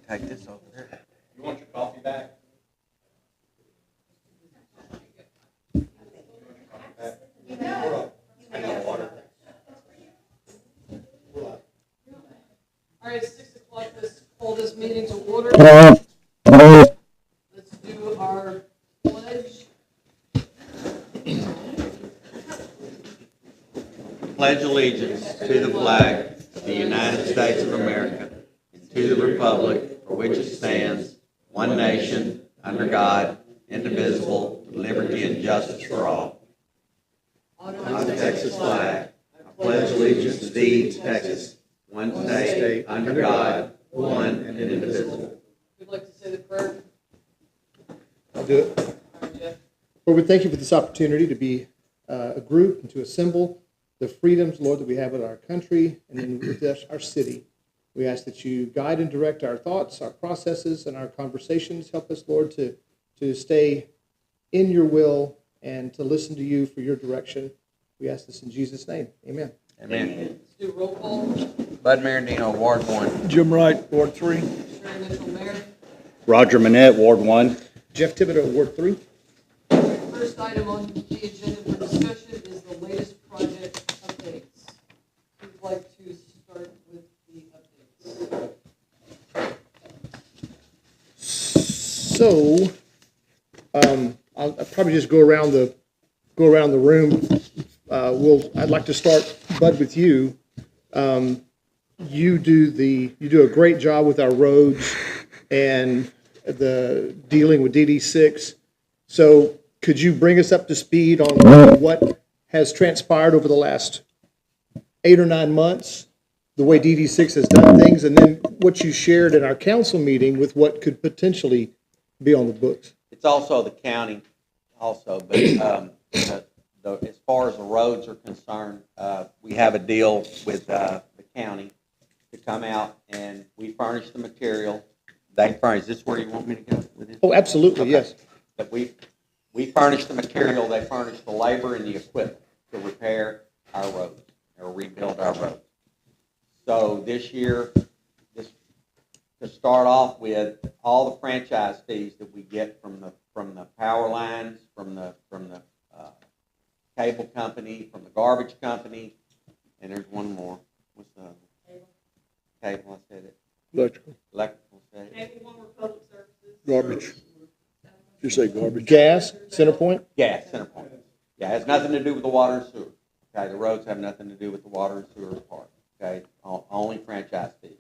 take this over there. You want your coffee back? I got water. All right, it's 6 o'clock. Let's call this meeting to order. Let's do our pledge. Pledge allegiance to the flag of the United States of America and to the republic for which it stands, one nation, under God, indivisible, with liberty and justice for all. On the Texas flag, I pledge allegiance to thee, Texas, one state, under God, one and indivisible. Who'd like to say the prayer? I'll do it. All right, Jeff. Lord, we thank you for this opportunity to be a group and to assemble the freedoms, Lord, that we have in our country and in our city. We ask that you guide and direct our thoughts, our processes, and our conversations. Help us, Lord, to stay in your will and to listen to you for your direction. We ask this in Jesus' name. Amen. Amen. Let's do roll call. Bud Marandino, Ward 1. Jim Wright, Ward 3. Sharon Mitchell, Mayor. Roger Manette, Ward 1. Jeff Thibodeau, Ward 3. First item on the agenda for discussion is the latest project updates. Who'd like to start with the updates? So, I'll probably just go around the room. I'd like to start, Bud, with you. You do a great job with our roads and the dealing with DD6. So, could you bring us up to speed on what has transpired over the last 8 or 9 months, the way DD6 has done things, and then what you shared in our council meeting with what could potentially be on the books? It's also the county also, but as far as the roads are concerned, we have a deal with the county to come out and we furnish the material. They furnish. Is this where you want me to go with this? Oh, absolutely, Okay. yes. That we furnish the material, they furnish the labor and the equipment to repair our roads or rebuild our roads. So this year, to start off with, all the franchise fees that we get from the power lines, from the cable company, from the garbage company, and there's one more. What's the other? Cable, I said it. Electrical. Electrical, I said it. Cable One were public services. Garbage. You say garbage. Gas, Centerpoint? Gas, Centerpoint. Yeah, it has nothing to do with the water and sewer. Okay, the roads have nothing to do with the water and sewer part. Okay, only franchise fees.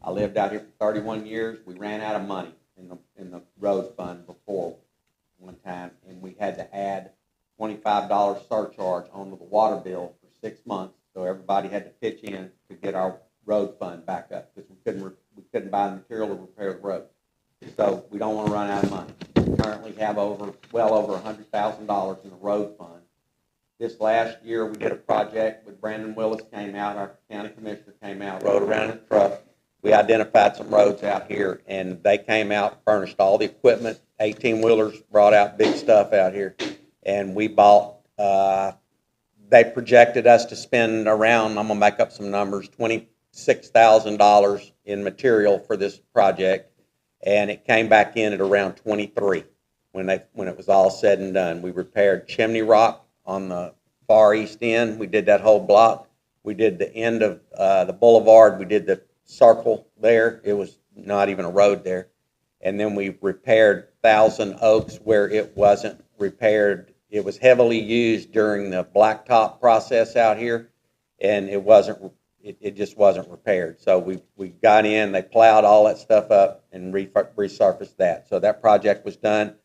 I lived out here for 31 years. We ran out of money in the road fund before one time, and we had to add $25 surcharge onto the water bill for 6 months. So everybody had to pitch in to get our road fund back up because we couldn't buy the material to repair the road. So we don't want to run out of money. We currently have well over $100,000 in the road fund. This last year we did a project with Brandon Willis came out, our county commissioner came out, rode around in a truck. We identified some roads out here and they came out, furnished all the equipment, 18-wheelers, brought out big stuff out here. And we bought, they projected us to spend around, I'm going to make up some numbers, $26,000 in material for this project. And it came back in at around 23 when it was all said and done. We repaired Chimney Rock on the far east end. We did that whole block. We did the end of the boulevard. We did the circle there. It was not even a road there. And then we repaired Thousand Oaks where it wasn't repaired. It was heavily used during the blacktop process out here, and it just wasn't repaired. So we got in, they plowed all that stuff up and resurfaced that. So that project was done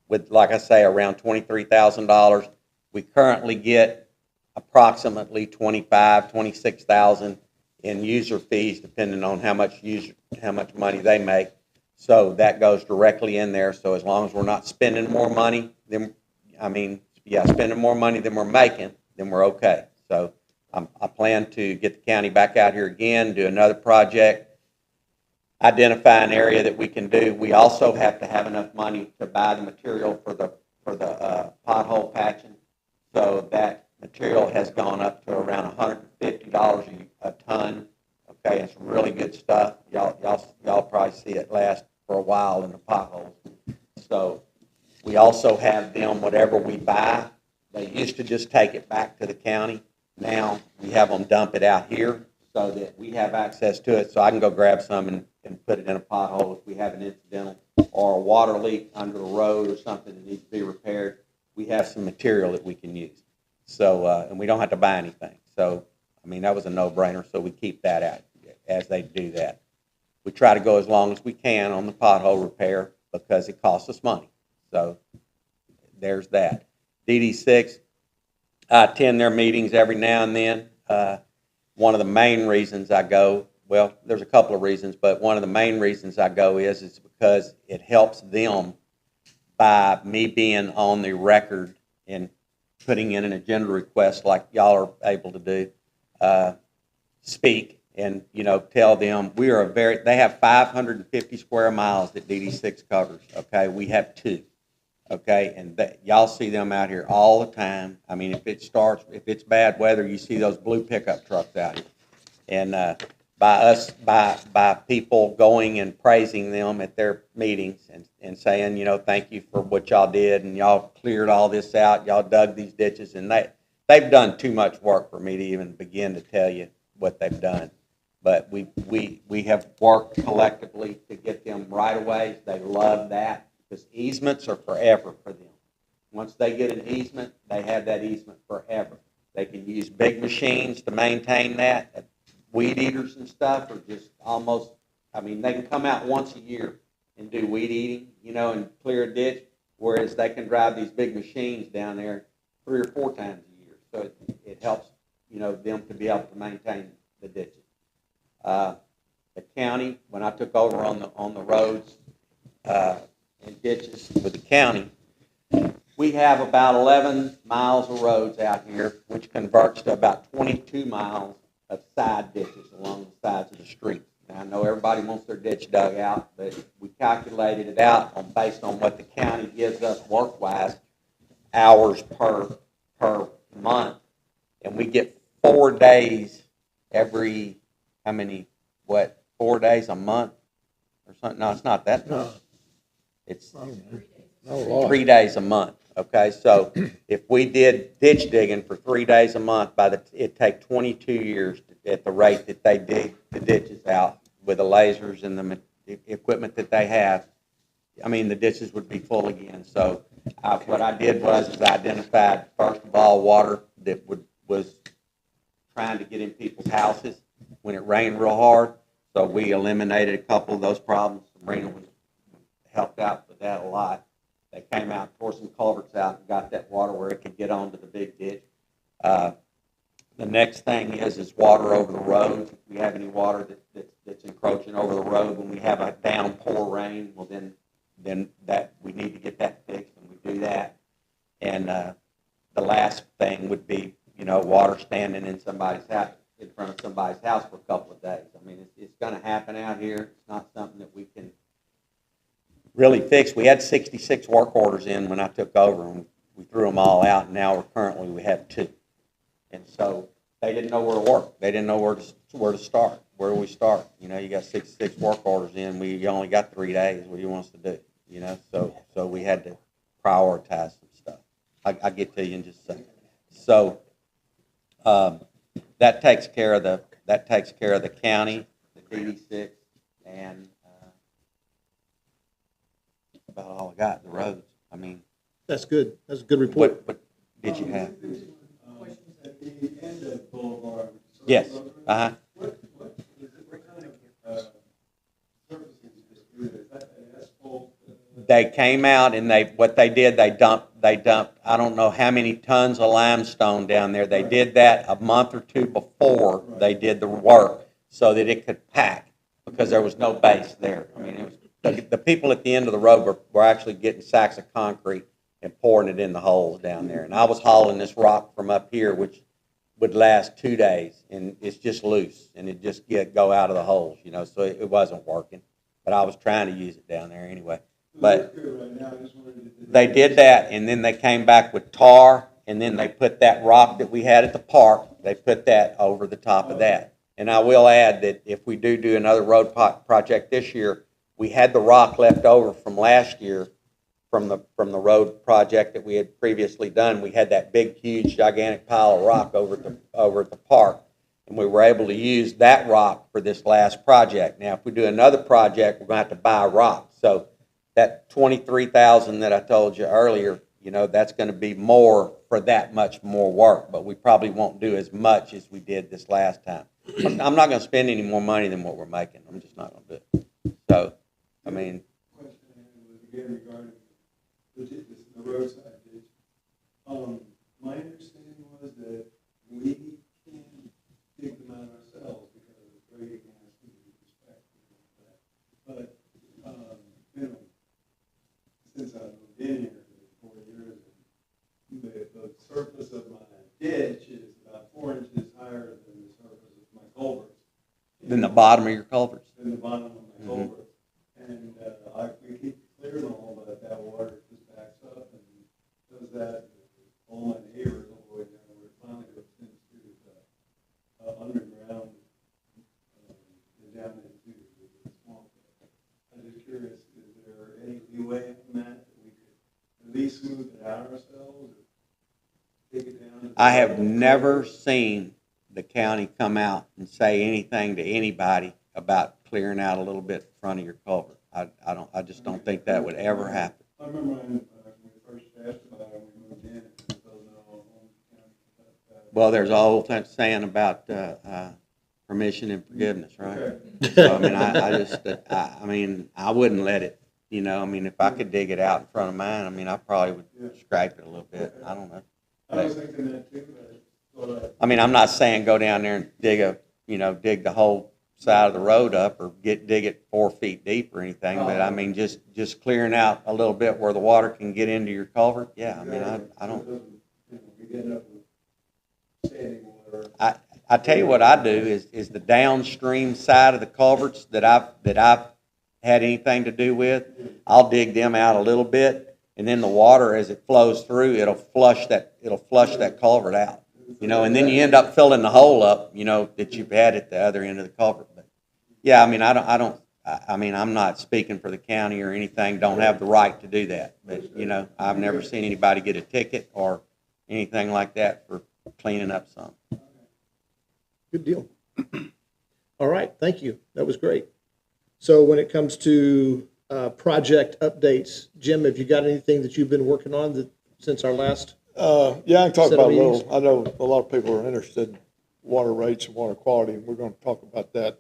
with, like I say, around $23,000. We currently get approximately $26,000 in user fees, depending on how much money they make. So that goes directly in there. So as long as we're not spending more money spending more money than we're making, then we're okay. So I plan to get the county back out here again, do another project, identify an area that we can do. We also have to have enough money to buy the material for the pothole patching. So that material has gone up to around $150 a ton Okay, it's really good stuff. Y'all probably see it last for a while in the potholes. So we also have them, whatever we buy, they used to just take it back to the county. Now we have them dump it out here so that we have access to it. So I can go grab some and put it in a pothole if we have an incidental or a water leak under the road or something that needs to be repaired. We have some material that we can use. So, and we don't have to buy anything. So, I mean, that was a no-brainer. So we keep that out as they do that. We try to go as long as we can on the pothole repair because it costs us money. So there's that. DD6, I attend their meetings every now and then. One of the main reasons I go, well, there's a couple of reasons, but one of the main reasons I go is because it helps them by me being on the record and putting in an agenda request like y'all are able to do, speak and, tell them they have 550 square miles that DD6 covers, okay? We have 2. Okay, and y'all see them out here all the time. I mean, if it's bad weather, you see those blue pickup trucks out here. And by people going and praising them at their meetings and saying, thank you for what y'all did, and y'all cleared all this out, y'all dug these ditches, and they've done too much work for me to even begin to tell you what they've done. But we have worked collectively to get them right away. They love that. Because easements are forever for them. Once they get an easement, they have that easement forever. They can use big machines to maintain that. Weed eaters and stuff are just almost, they can come out once a year and do weed eating, and clear a ditch, whereas they can drive these big machines down there 3 or 4 times a year. So it helps, them to be able to maintain the ditches. The county, when I took over on the roads, and ditches with the county, we have about 11 miles of roads out here, which converts to about 22 miles of side ditches along the sides of the street. Now, I know everybody wants their ditch dug out, but we calculated it out based on what the county gives us work-wise, hours per month, and we get 4 days every, 4 days a month or something? No, it's not that much. It's 3 days a month, okay? So if we did ditch digging for 3 days a month, it'd take 22 years at the rate that they dig the ditches out with the lasers and the equipment that they have. The ditches would be full again. So what I did was I identified, first of all, water that was trying to get in people's houses when it rained real hard. So we eliminated a couple of those problems. Sabrina was helped out with that a lot. They came out, tore some culverts out, and got that water where it could get onto the big ditch. The next thing is water over the road. If we have any water that's encroaching over the road when we have a downpour rain, well then that we need to get that fixed, and we do that. And the last thing would be water standing in somebody's house, in front of somebody's house for a couple of days. It's going to happen out here. It's not something that we can really fixed. We had 66 work orders in when I took over, and we threw them all out, and now we have 2. And so they didn't know where to work. They didn't know where to start. Where do we start? You got 66 work orders in. We only got 3 days. What do you want us to do? So we had to prioritize some stuff. I'll get to you in just a second. So that takes care of the county, the DD6, and about all I got, the roads. That's good. That's a good report. What did you have? At the end of Boulevard. Yes. Uh-huh. What kind of surfaces is good? Is that an asphalt? They came out and they dumped, I don't know how many tons of limestone down there. They did that a month or 2 before they did the work so that it could pack because there was no base there. It was the people at the end of the road were actually getting sacks of concrete and pouring it in the holes down there. And I was hauling this rock from up here, which would last 2 days, and it's just loose, and it just go out of the holes, so it wasn't working. But I was trying to use it down there anyway. But they did that, and then they came back with tar, and then they put that rock that we had at the park, they put that over the top of that. And I will add that if we do another road project this year, we had the rock left over from last year from the road project that we had previously done. We had that big, huge, gigantic pile of rock over at the park, and we were able to use that rock for this last project. Now, if we do another project, we're going to have to buy rock. So that 23,000 that I told you earlier, that's going to be more for that much more work, but we probably won't do as much as we did this last time. I'm not going to spend any more money than what we're making. I'm just not going to do it. So, I mean, Question I had was again regarding the roadside ditch. My understanding was that we can dig them out ourselves because of grading has to be respected and all that. But, since I've been here for 4 years, the surface of my ditch is about 4 inches higher than the surface of my culverts. then the bottom of your culverts. Than the bottom of my culverts. And, we keep clearing all, but that water just backs up and does that. All my neighbors all the way down, where it finally goes into, underground, and down into the swamp. I'm just curious, is there any leeway on that we could at least smooth it out ourselves, or take it down? I have never seen the county come out and say anything to anybody about clearing out a little bit in front of your culvert. I just don't think that would ever happen. I remember when we first asked about it, we moved in, and it was no, Well, there's a whole saying about permission and forgiveness, right? So, I mean, I mean, I wouldn't let it, I mean, if I could dig it out in front of mine, I mean, I probably would scrape it a little bit. I don't know. I was thinking that too, but I mean, I'm not saying go down there and dig the whole side of the road up or dig it 4 feet deep or anything, but I mean, just clearing out a little bit where the water can get into your culvert. Yeah, I mean, I don't. We end up with standing water. I tell you what I do is the downstream side of the culverts that I've had anything to do with, I'll dig them out a little bit, and then the water as it flows through, it'll flush that culvert out. And then you end up filling the hole up, that you've had at the other end of the culvert. But yeah, I mean, I mean, I'm not speaking for the county or anything, don't have the right to do that. But, I've never seen anybody get a ticket or anything like that for cleaning up some. Good deal. All right, thank you. That was great. So when it comes to project updates, Jim, have you got anything that you've been working on since our last? Yeah, I can talk Set of about a meetings. little. I know a lot of people are interested in water rates and water quality, and we're going to talk about that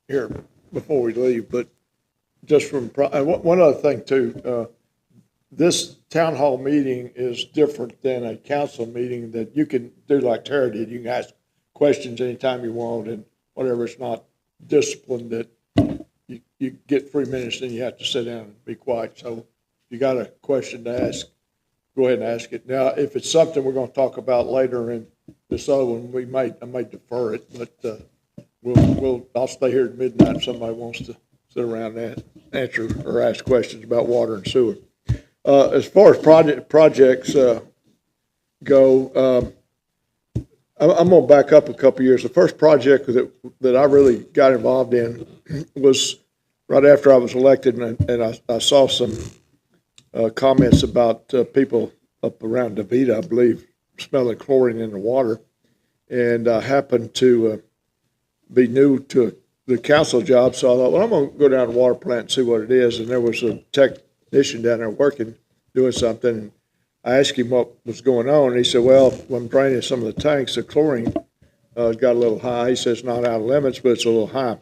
here before we leave. But just from, one other thing too, this town hall meeting is different than a council meeting that you can do like Tara did. You can ask questions anytime you want and whatever. It's not disciplined that you get 3 minutes, then you have to sit down and be quiet. So if you got a question to ask, go ahead and ask it. Now, if it's something we're going to talk about later in this other one, I might defer it, but I'll stay here at midnight if somebody wants to sit around and answer or ask questions about water and sewer. As far as projects go, I'm going to back up a couple years. The first project that I really got involved in was right after I was elected, and I saw some comments about people up around DeVita, I believe, smelling chlorine in the water. And I happened to be new to the council job, so I thought, well, I'm going to go down to the water plant and see what it is. And there was a technician down there working, doing something. And I asked him what was going on, and he said, well, when draining some of the tanks, the chlorine got a little high. He says, not out of limits, but it's a little high.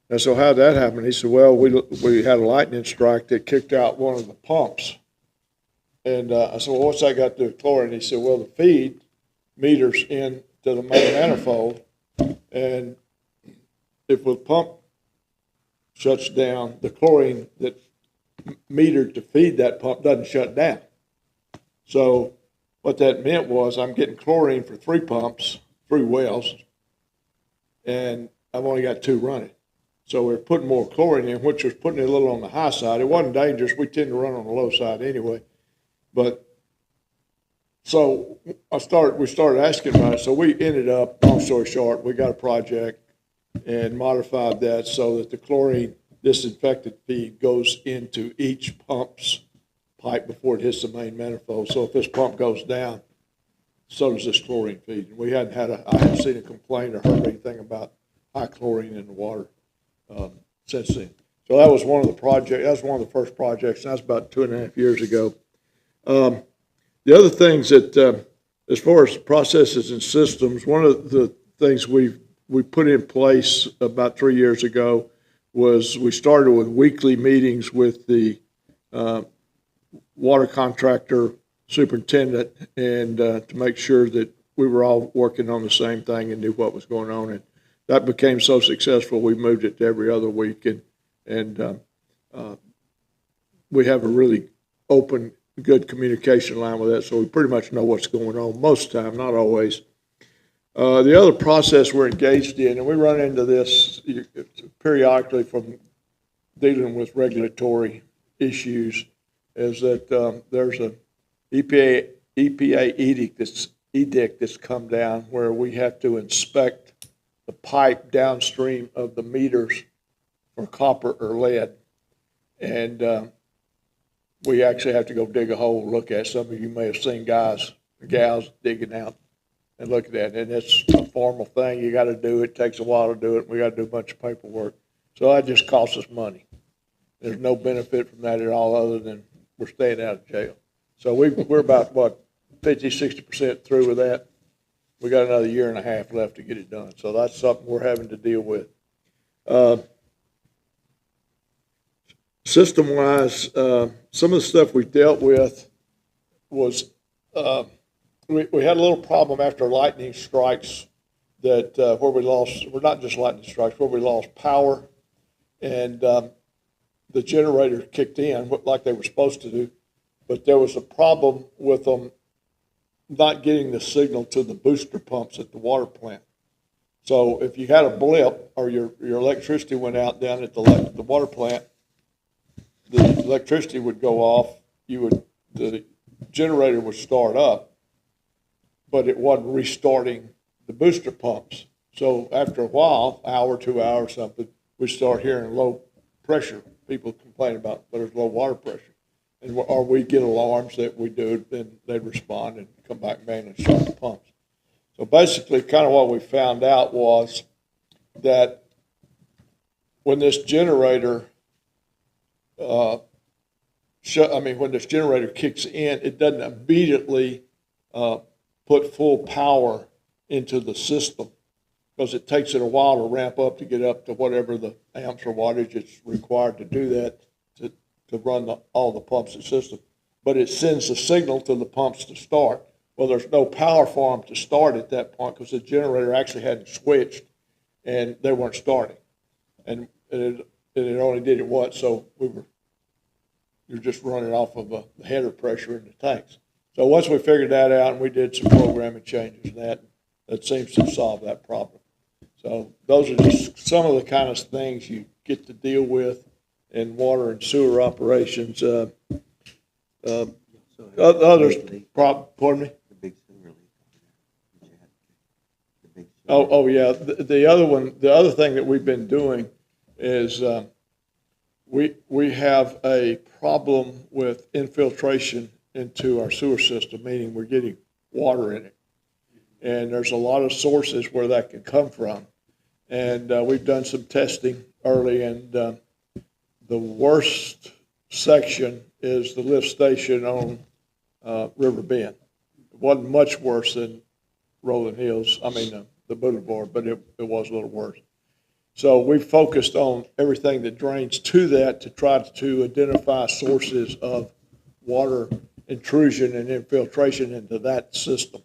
And so how'd that happen? He said, well, we had a lightning strike that kicked out one of the pumps. And I said, well, what's that got to do with chlorine? He said, well, the feed meters into the main manifold, and if the pump shuts down, the chlorine that metered to feed that pump doesn't shut down. So what that meant was I'm getting chlorine for 3 pumps, 3 wells, and I've only got 2 running. So we're putting more chlorine in, which was putting it a little on the high side. It wasn't dangerous. We tend to run on the low side anyway. But so we started asking about it. So we ended up, long story short, we got a project and modified that so that the chlorine disinfectant feed goes into each pump's pipe before it hits the main manifold. So if this pump goes down, so does this chlorine feed. And I haven't seen a complaint or heard anything about high chlorine in the water since then. So that was one of the first projects, and that's about 2.5 years ago. The other things that, as far as processes and systems, one of the things we put in place about 3 years ago was we started with weekly meetings with the water contractor superintendent and to make sure that we were all working on the same thing and knew what was going on. And that became so successful, we moved it to every other week. And we have a really open, good communication line with that, so we pretty much know what's going on most of the time, not always. The other process we're engaged in, and we run into this periodically from dealing with regulatory issues, is that there's a EPA edict that's come down where we have to inspect the pipe downstream of the meters for copper or lead. And we actually have to go dig a hole and look at it. Some of you may have seen guys or gals digging out and look at that. And it's a formal thing. You got to do it. It takes a while to do it. We got to do a bunch of paperwork. So that just costs us money. There's no benefit from that at all other than we're staying out of jail. So we're about, 50-60% through with that. We got another 1.5 years left to get it done. So that's something we're having to deal with. System-wise, some of the stuff we dealt with was we had a little problem after lightning strikes that where we lost, well, not just lightning strikes, where we lost power, and the generator kicked in like they were supposed to do, but there was a problem with them not getting the signal to the booster pumps at the water plant. So if you had a blip or your electricity went out down at the water plant, the electricity would go off, the generator would start up, but it wasn't restarting the booster pumps. So after a while, hour, 2 hours, something, we start hearing low pressure. People complain about there's low water pressure. Or we get alarms that we do, then they'd respond and come back manually and start the pumps. So basically, kind of what we found out was that when this generator when this generator kicks in, it doesn't immediately put full power into the system because it takes it a while to ramp up to get up to whatever the amps or wattage it's required to do that to run all the pumps in the system. But it sends the signal to the pumps to start. Well, there's no power for them to start at that point because the generator actually hadn't switched and they weren't starting. And it only did it once, so you're just running off of the header pressure in the tanks. So once we figured that out and we did some programming changes and that seems to solve that problem. So those are just some of the kind of things you get to deal with in water and sewer operations. Others, pardon me? The big sewer leak. The big sewer. Oh yeah. The other thing that we've been doing is we have a problem with infiltration into our sewer system, meaning we're getting water in it. And there's a lot of sources where that can come from. And we've done some testing early, and the worst section is the lift station on River Bend. It wasn't much worse than Rolling Hills, the boulevard, but it was a little worse. So we focused on everything that drains to that to try to identify sources of water intrusion and infiltration into that system.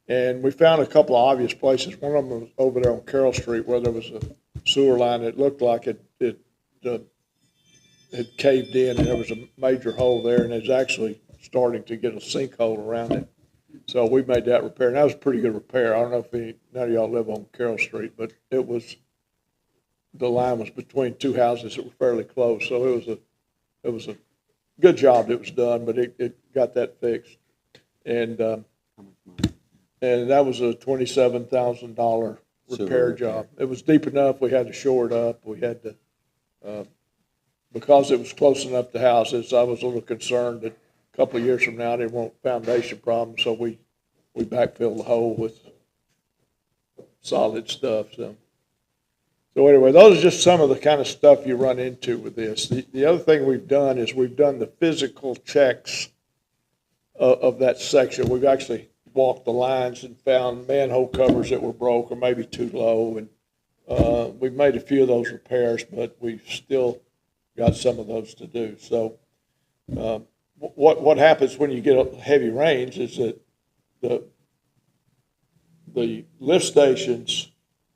And we found a couple of obvious places. One of them was over there on Carroll Street where there was a sewer line that looked like it had caved in and there was a major hole there, and it's actually starting to get a sinkhole around it. So we made that repair, and that was a pretty good repair. I don't know if none of y'all live on Carroll Street, but the line was between two houses that were fairly close, so it was a good job that was done, but it got that fixed. And that was a $27,000 repair repair. job. It was deep enough, we had to shore it up, we had to, because it was close enough to houses, I was a little concerned that a couple of years from now, they won't foundation problems, so we backfilled the hole with solid stuff, so. So anyway, those are just some of the kind of stuff you run into with this. The other thing we've done is we've done the physical checks of that section. We've actually walked the lines and found manhole covers that were broke or maybe too low, and we've made a few of those repairs, but we've still got some of those to do. So what happens when you get heavy rains is that the lift stations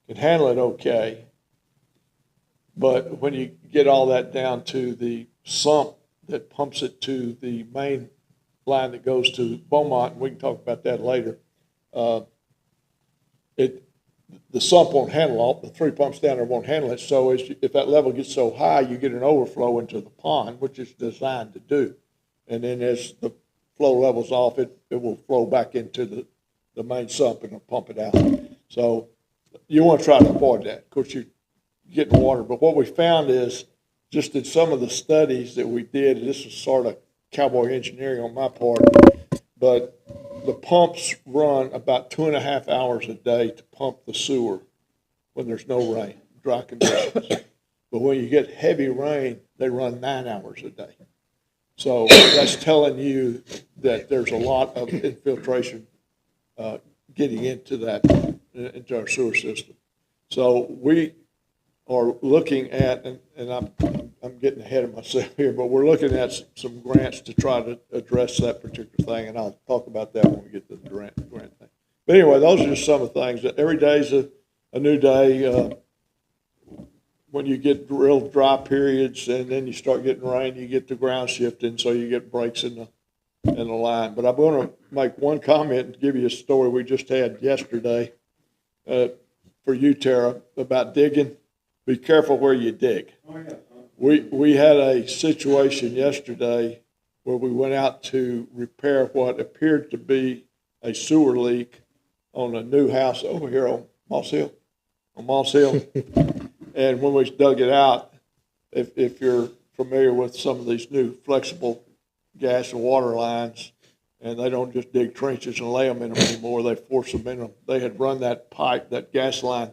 can handle it okay, but when you get all that down to the sump that pumps it to the main line that goes to Beaumont, and we can talk about that later, the sump won't handle all, the 3 pumps down there won't handle it, so if that level gets so high, you get an overflow into the pond, which is designed to do. And then as the flow levels off, it will flow back into the main sump and pump it out. So you want to try to avoid that. Of course, you're getting water, but what we found is, just in some of the studies that we did, and this was sort of cowboy engineering on my part, but the pumps run about 2.5 hours a day to pump the sewer when there's no rain, dry conditions. But when you get heavy rain, they run 9 hours a day. So that's telling you that there's a lot of infiltration getting into our sewer system. So we are looking at, and I'm getting ahead of myself here, but we're looking at some grants to try to address that particular thing, and I'll talk about that when we get to the grant thing. But anyway, those are just some of the things. Every day is a new day. When you get real dry periods and then you start getting rain, you get the ground shifting, so you get breaks in the line. But I'm going to make one comment and give you a story we just had yesterday for you, Tara, about digging. Be careful where you dig. Oh, yeah. We had a situation yesterday where we went out to repair what appeared to be a sewer leak on a new house over here on Moss Hill. And when we dug it out, if you're familiar with some of these new flexible gas and water lines, and they don't just dig trenches and lay them in them anymore, they force them in them. They had run that pipe, that gas line,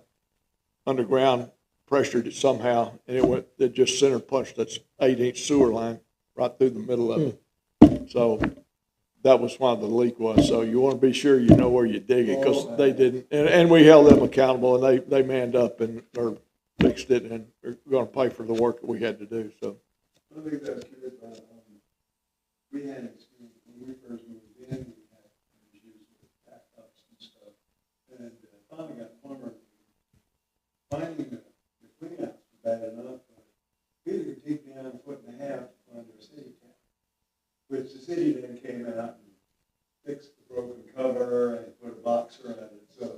underground, pressured it somehow, and it just center punched that 8-inch sewer line right through the middle of it. So that was why the leak was. So you want to be sure you know where you dig it, because they didn't. And we held them accountable, and they manned up or fixed it, and they're going to pay for the work that we had to do. So I think that's good, but, we had experience when we first moved in, we had issues with backups and stuff. And finally got a plumber, finding the cleanouts were bad enough, but we could take down 1.5 foot under a city tap, which the city then came out and fixed the broken cover and put a box around it, so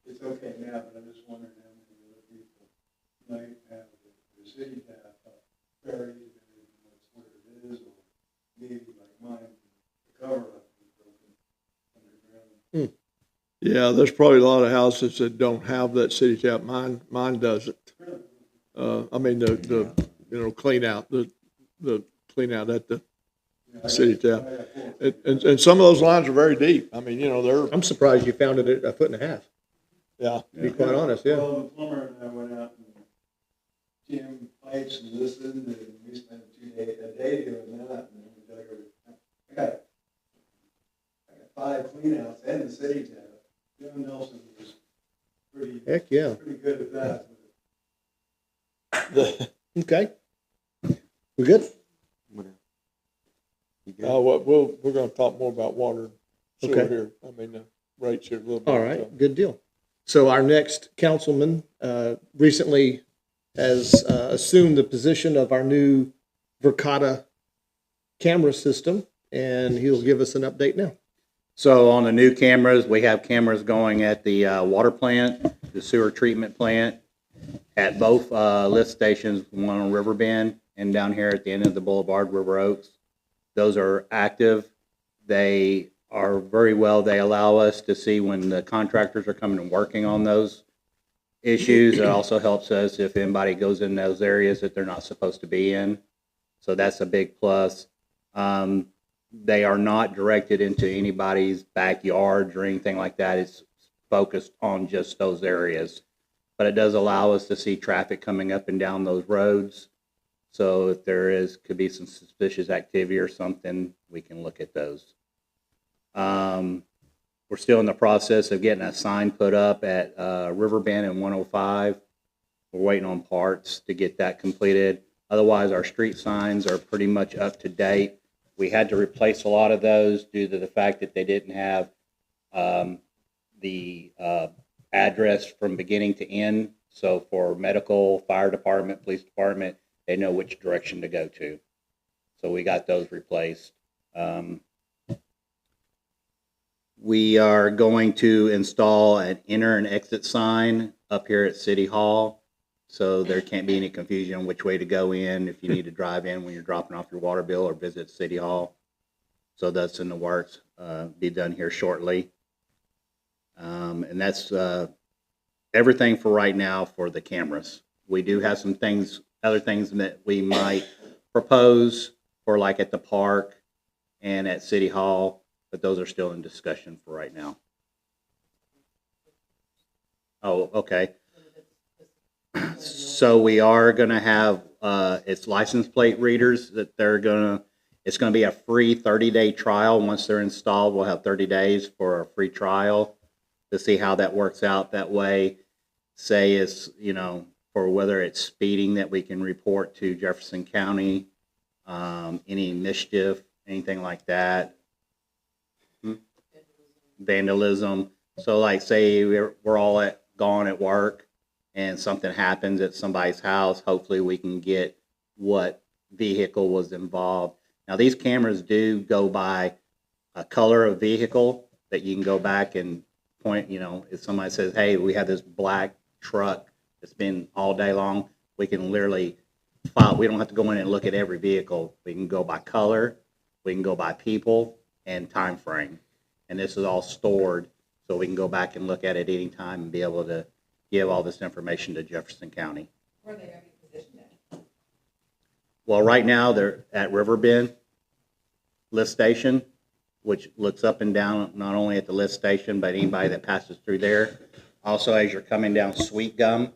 it's okay now, but I'm just wondering how many other people might have the city tap buried and everything, that's where it is, or maybe like mine, the cover up is broken underground. yeah, there's probably a lot of houses that don't have that city tap. Mine doesn't. I mean the clean out the clean out at the city tap, and some of those lines are very deep. I mean, they're I'm surprised you found it at 1.5 foot. yeah. To be quite honest, yeah. Well, the plumber and I went out and jammed pipes and listened, and we spent a day doing that, and then we dug everything. I got 5 cleanouts and the city tap. John Nelson was Heck, yeah. pretty good at that. Okay. We good? You good? We're going to talk more about water and sewer Okay. here. I mean, the rates here a little bit. All right, good deal. So our next councilman recently has assumed the position of our new Verkada camera system, and he'll give us an update now. So on the new cameras, we have cameras going at the water plant, the sewer treatment plant, at both lift stations, one on Riverbend and down here at the end of the boulevard, River Oaks. Those are active. They are very well. They allow us to see when the contractors are coming and working on those issues. It also helps us if anybody goes in those areas that they're not supposed to be in. So that's a big plus. They are not directed into anybody's backyards or anything like that. It's focused on just those areas. But it does allow us to see traffic coming up and down those roads. So if could be some suspicious activity or something, we can look at those. We're still in the process of getting a sign put up at Riverbend and 105. We're waiting on parts to get that completed. Otherwise, our street signs are pretty much up to date. We had to replace a lot of those due to the fact that they didn't have the address from beginning to end. So for medical, fire department, police department, they know which direction to go to. So we got those replaced. We are going to install an enter and exit sign up here at City Hall, so there can't be any confusion on which way to go in if you need to drive in when you're dropping off your water bill or visit City Hall. So that's in the works, be done here shortly. And that's everything for right now for the cameras. We do have some other things that we might propose for like at the park and at City Hall, but those are still in discussion for right now. Oh, okay. So we are going to have it's license plate readers that it's going to be a free 30-day trial. Once they're installed, we'll have 30 days for a free trial to see how that works out. That way, say it's, for whether it's speeding that we can report to Jefferson County, any mischief, anything like that. Vandalism. So like say we're all gone at work and something happens at somebody's house, hopefully we can get what vehicle was involved. Now these cameras do go by a color of vehicle that you can go back and point, if somebody says, hey, we have this black truck that's been all day long, we can literally file. We don't have to go in and look at every vehicle. We can go by color, we can go by people and time frame. And this is all stored so we can go back and look at it any time and be able to give all this information to Jefferson County. Where are they going to be positioned at? Well, right now they're at Riverbend lift station, which looks up and down not only at the lift station, but anybody that passes through there. Also, as you're coming down Sweet Gum,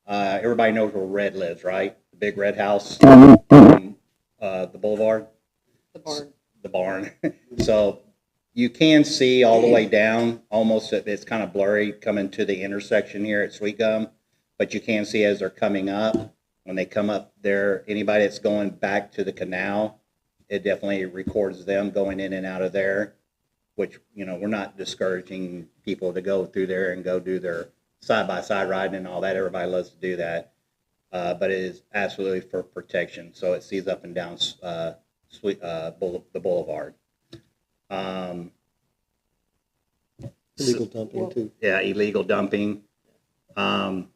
everybody knows where Red lives, right? The big red house on the boulevard. The barn. The barn. So you can see all the way down, almost, it's kind of blurry coming to the intersection here at Sweet Gum, but you can see as they're coming up, when they come up there, anybody that's going back to the canal, it definitely records them going in and out of there, which, we're not discouraging people to go through there and go do their side-by-side riding and all that. Everybody loves to do that, but it is absolutely for protection. So it sees up and down the boulevard. Illegal dumping too. Yeah, illegal dumping. One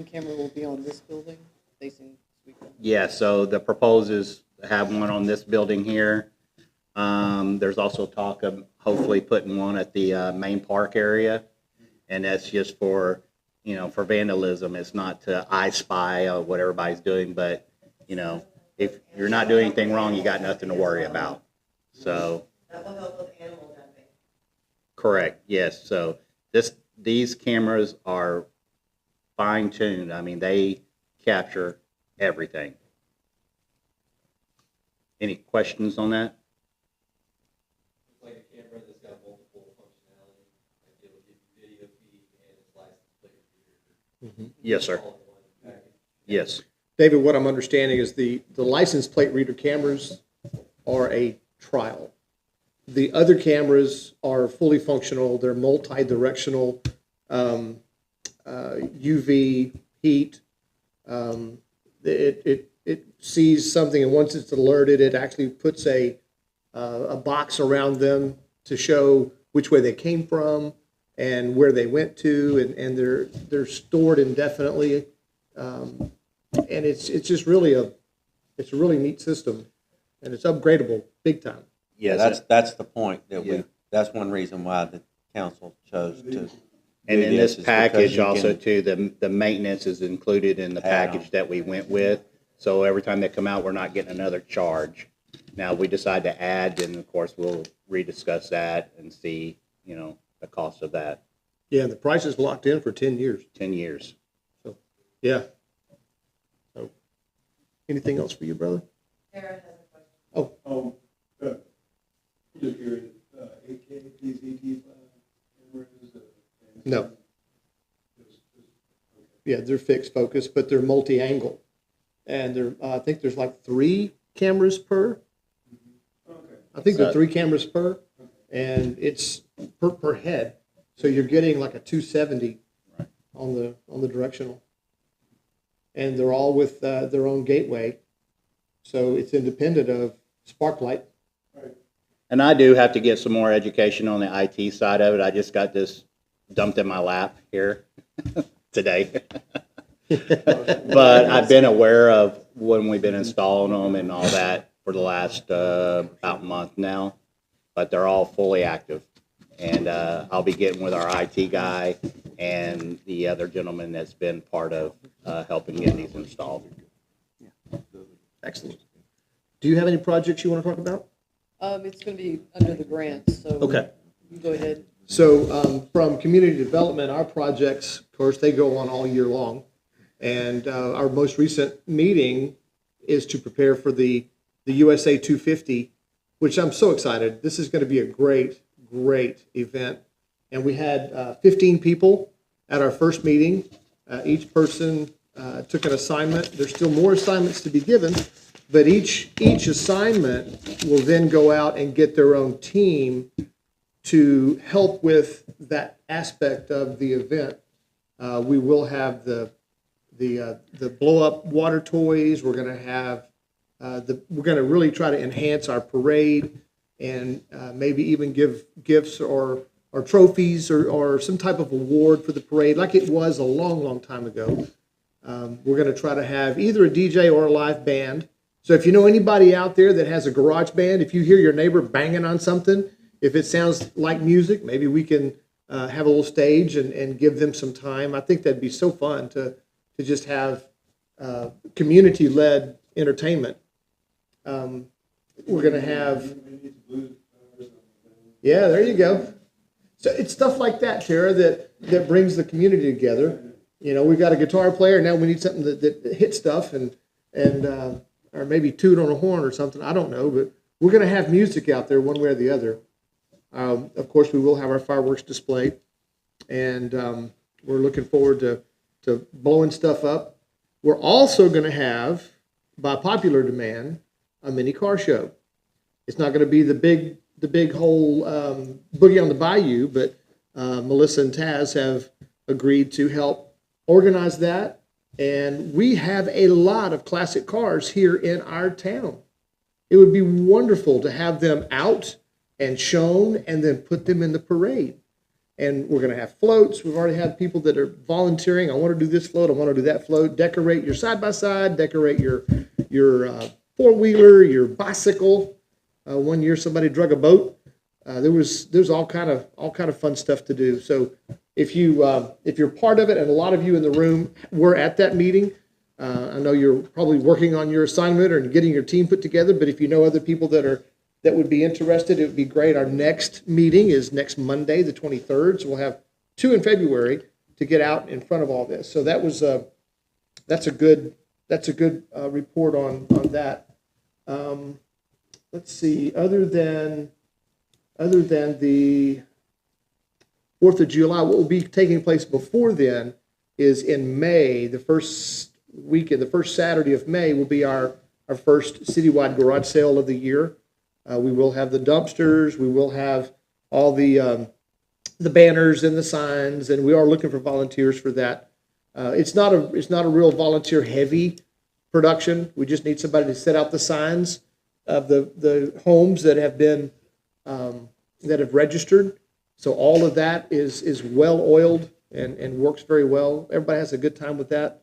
camera will be on this building facing Sweet Gum. Yeah, so the proposal is to have one on this building here. There's also talk of hopefully putting one at the main park area, and that's just for, for vandalism. It's not to I spy what everybody's doing, but, if you're not doing anything wrong, you got nothing to worry about. So. That will help with animal dumping. Correct, yes. So these cameras are fine-tuned. I mean, they capture everything. Any questions on that? It's like a camera that's got multiple functionality, like it'll give you video feed and it's license plate reader. Yes, sir. All in one package. Yes. David, what I'm understanding is the license plate reader cameras are a trial. The other cameras are fully functional. They're multi-directional, UV, heat. It sees something, and once it's alerted, it actually puts a box around them to show which way they came from and where they went to, and they're stored indefinitely. And it's just really it's a really neat system, and it's upgradable big time. Yeah, that's the point that that's one reason why the council chose to And do in this is because package you also can- too, the maintenance is included in the Add on. package that we went with. So every time they come out, we're not getting another charge. Now, if we decide to add, then of course we'll rediscuss that and see, the cost of that, Yeah, and the price is locked in for 10 years. 10 years. Yeah. So, anything else for you, brother? Sarah has a question. Just curious, 8K PZT cameras? No. Yeah, they're fixed focus, but they're multi-angle. And I think there's like 3 cameras per. Okay. I think there are 3 cameras per, and it's per head. So you're getting like a 270 on the directional. And they're all with their own gateway. So it's independent of Sparklight. And I do have to get some more education on the IT side of it. I just got this dumped in my lap here today. But I've been aware of when we've been installing them and all that for the last about month now. But they're all fully active. And I'll be getting with our IT guy and the other gentleman that's been part of helping get these installed. Excellent. Do you have any projects you want to talk about? It's gonna be under the grant, so. Okay. You go ahead. So from community development, our projects, of course, they go on all year long. And our most recent meeting is to prepare for the USA 250, which I'm so excited. This is going to be a great event. And we had 15 people at our first meeting. Each person took an assignment. There's still more assignments to be given, but each assignment will then go out and get their own team to help with that aspect of the event. We will have the blow up water toys. We're going to have we're going to really try to enhance our parade and maybe even give gifts or trophies or some type of award for the parade, like it was a long time ago. We're going to try to have either a DJ or a live band. So if you know anybody out there that has a garage band, if you hear your neighbor banging on something, if it sounds like music, maybe we can have a little stage and give them some time. I think that'd be so fun to just have community-led entertainment. We're going to have, yeah, there you go. So it's stuff like that, Tara, that brings the community together. We've got a guitar player, now we need something that hits stuff and or maybe toot on a horn or something. I don't know, but we're going to have music out there one way or the other. Of course, we will have our fireworks display, and we're looking forward to blowing stuff up. We're also going to have, by popular demand, a mini car show. It's not going to be the big whole Boogie on the Bayou, but Melissa and Taz have agreed to help organize that. And we have a lot of classic cars here in our town. It would be wonderful to have them out and shown and then put them in the parade. And we're going to have floats. We've already had people that are volunteering. I want to do this float. I want to do that float. Decorate your side-by-side. Decorate your four-wheeler, your bicycle. One year somebody drug a boat. There's all kind of fun stuff to do. So if you're part of it, and a lot of you in the room were at that meeting, I know you're probably working on your assignment or getting your team put together. But if you know other people that would be interested, it would be great. Our next meeting is next Monday, the 23rd. So we'll have 2 in February to get out in front of all this. So that's a good report on that. Let's see. Other than the 4th of July, what will be taking place before then is in May, the first weekend, the first Saturday of May will be our first citywide garage sale of the year. We will have the dumpsters. We will have all the banners and the signs, and we are looking for volunteers for that. It's not a real volunteer heavy production. We just need somebody to set out the signs of the homes that have been that have registered. So all of that is well oiled and works very well. Everybody has a good time with that.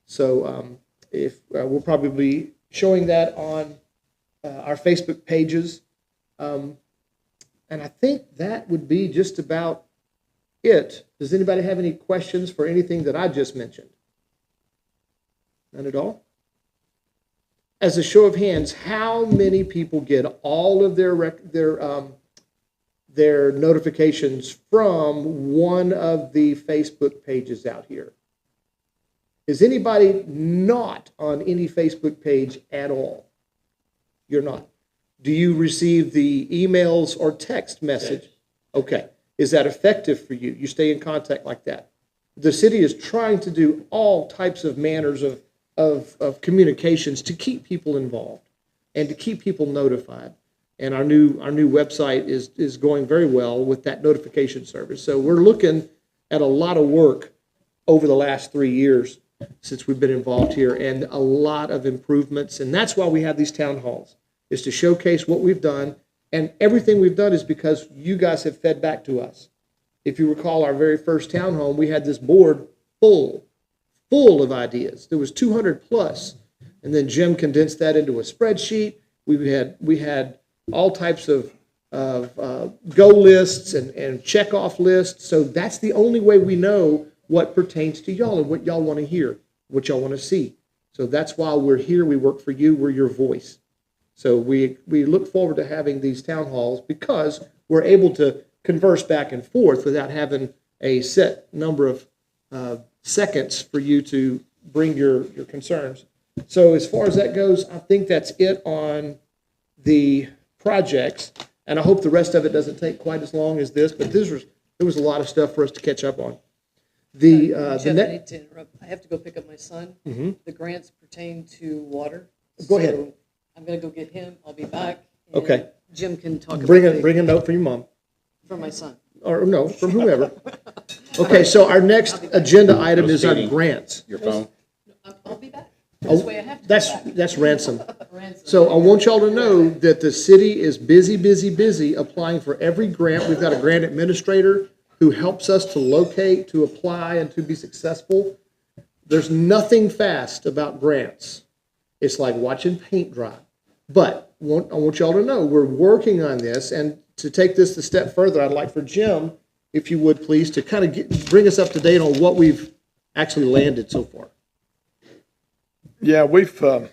So if we'll probably be showing that on our Facebook pages, and I think that would be just about it. Does anybody have any questions for anything that I just mentioned? None at all? As a show of hands, how many people get all of their notifications from one of the Facebook pages out here? Is anybody not on any Facebook page at all? You're not. Do you receive the emails or text message? Okay. Is that effective for you? You stay in contact like that? The city is trying to do all types of manners of communications to keep people involved and to keep people notified. And our new website is going very well with that notification service. So we're looking at a lot of work over the last 3 years since we've been involved here, and a lot of improvements. And that's why we have these town halls, is to showcase what we've done. And everything we've done is because you guys have fed back to us. If you recall our very first townhome, we had this board full of ideas. There was 200 plus. And then Jim condensed that into a spreadsheet. We had all types of go lists and check off lists. So that's the only way we know what pertains to y'all and what y'all want to hear, what y'all want to see. So that's why we're here. We work for you. We're your voice. So we look forward to having these town halls because we're able to converse back and forth without having a set number of seconds for you to bring your concerns. So as far as that goes, I think that's it on the projects. And I hope the rest of it doesn't take quite as long as this, but there was a lot of stuff for us to catch up on. Jeff, I need to interrupt. I have to go pick up my son. The grants pertain to water. Go ahead. So I'm going to go get him. I'll be back. and Okay. Jim can talk Bring about a note from your mom, from my son. or no, from whoever. Okay, so our next agenda item is on grants. Your phone? I'll be back. This way I have to That's, go back. that's ransom. Ransom. So I want y'all to know that the city is busy applying for every grant. We've got a grant administrator who helps us to locate, to apply, and to be successful. There's nothing fast about grants. It's like watching paint dry. But I want y'all to know, we're working on this, and to take this a step further, I'd like for Jim, if you would please, to kind of bring us up to date on what we've actually landed so far. Yeah, we have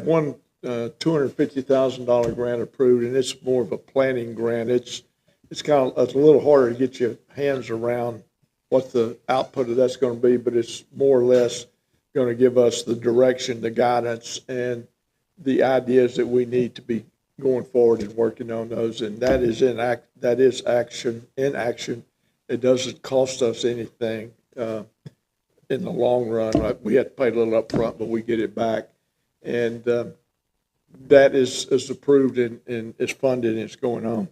one $250,000 grant approved, and it's more of a planning grant. It's a little harder to get your hands around what the output of that's going to be, but it's more or less going to give us the direction, the guidance, and the ideas that we need to be going forward and working on those. And that is action in action. It doesn't cost us anything in the long run. We had to pay a little up front, but we get it back. And that is approved and is funded and it's going on.